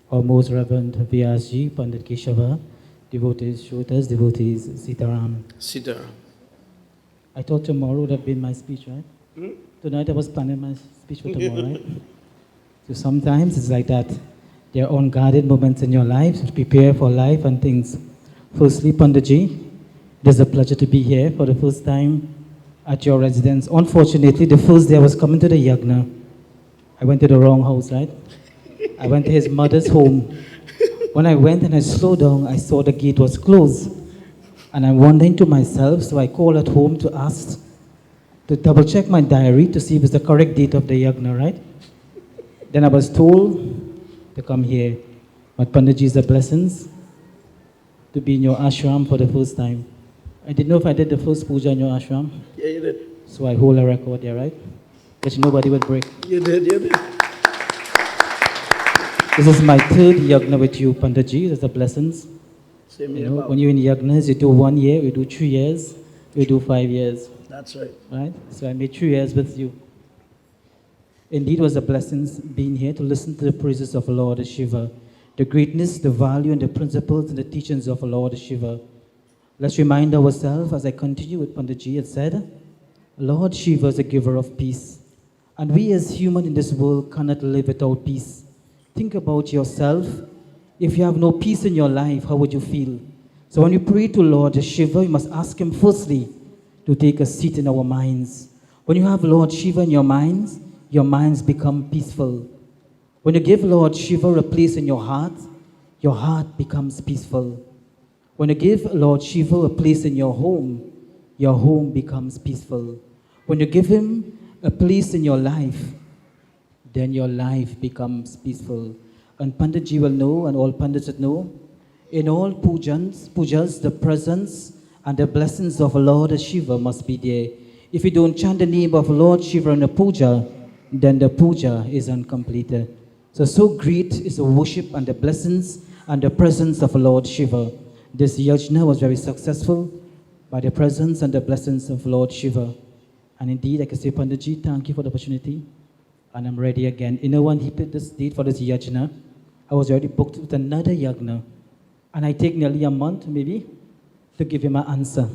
Our most reverend Vyasji, Pandit Keshava, devotees, Shrotas, devotees, Sitaram. Sitaram. I thought tomorrow would have been my speech, right? Tonight I was planning my speech for tomorrow, right? So sometimes it's like that. There are unguarded moments in your life to prepare for life and things. Firstly, Panditji, it is a pleasure to be here for the first time at your residence. Unfortunately, the first day I was coming to the Yagna, I went to the wrong house, right? I went to his mother's home. When I went and I slowed down, I saw the gate was closed. And I'm wondering to myself, so I called at home to ask, to double check my diary to see if it's the correct date of the Yagna, right? Then I was told to come here. But Panditji is the blessings to be in your ashram for the first time. I didn't know if I did the first puja in your ashram, Yeah, you did. so I hold a record there, right? Which nobody would break. You did, you did. This is my third yagna with you, Panditji. That's the blessings. Same You here, know, Baba. when you're in yagnas, you do 1 year, you do 3 years, you do 5 years, That's right. right? So I made 3 years with you. Indeed, it was a blessing being here to listen to the praises of Lord Shiva, the greatness, the value, and the principles and the teachings of Lord Shiva. Let's remind ourselves, as I continue with Panditji, it said, Lord Shiva is a giver of peace. And we as humans in this world cannot live without peace. Think about yourself. If you have no peace in your life, how would you feel? So when you pray to Lord Shiva, you must ask him firstly to take a seat in our minds. When you have Lord Shiva in your minds become peaceful. When you give Lord Shiva a place in your heart becomes peaceful. When you give Lord Shiva a place in your home becomes peaceful. When you give him a place in your life, then your life becomes peaceful. And Panditji will know, and all Pandits will know, in all pujas, the presence and the blessings of Lord Shiva must be there. If you don't chant the name of Lord Shiva in a puja, then the puja is incomplete. So great is the worship and the blessings and the presence of Lord Shiva. This yajna was very successful by the presence and the blessings of Lord Shiva. And indeed, I can say, Panditji, thank you for the opportunity. And I'm ready again. You know, when he put this date for this yajna, I was already booked with another yajna. And I take nearly a month, maybe, to give him an answer.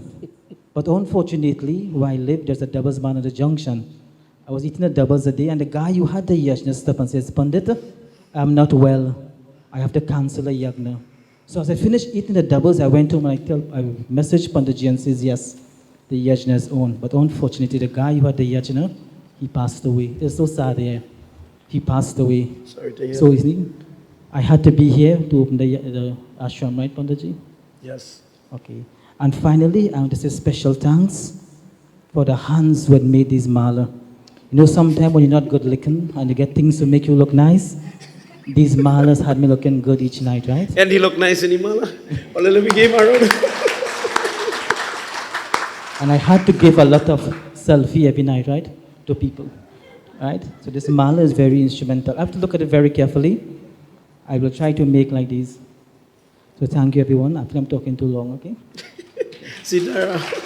But unfortunately, where I live, there's a doubles man at the junction. I was eating the doubles a day, and the guy who had the yajna stopped and says, Pandit, I'm not well. I have to cancel the yajna. So as I finished eating the doubles, I went home and I messaged Panditji and says, yes, the yajna is on. But unfortunately, the guy who had the yajna, he passed away. It's so sad here. He passed away. Sorry to hear. So you see, I had to be here to open the ashram, right, Panditji? Yes. Okay. And finally, I want to say special thanks for the hands who had made these mala. You know, sometimes when you're not good looking and you get things to make you look nice, these malas had me looking good each night, right? And he looked nice in Himala. Only let me give around. And I had to give a lot of selfie every night, right, to people. Right? So this mala is very instrumental. I have to look at it very carefully. I will try to make like these. So thank you everyone. I think I'm talking too long, okay? Sitaram.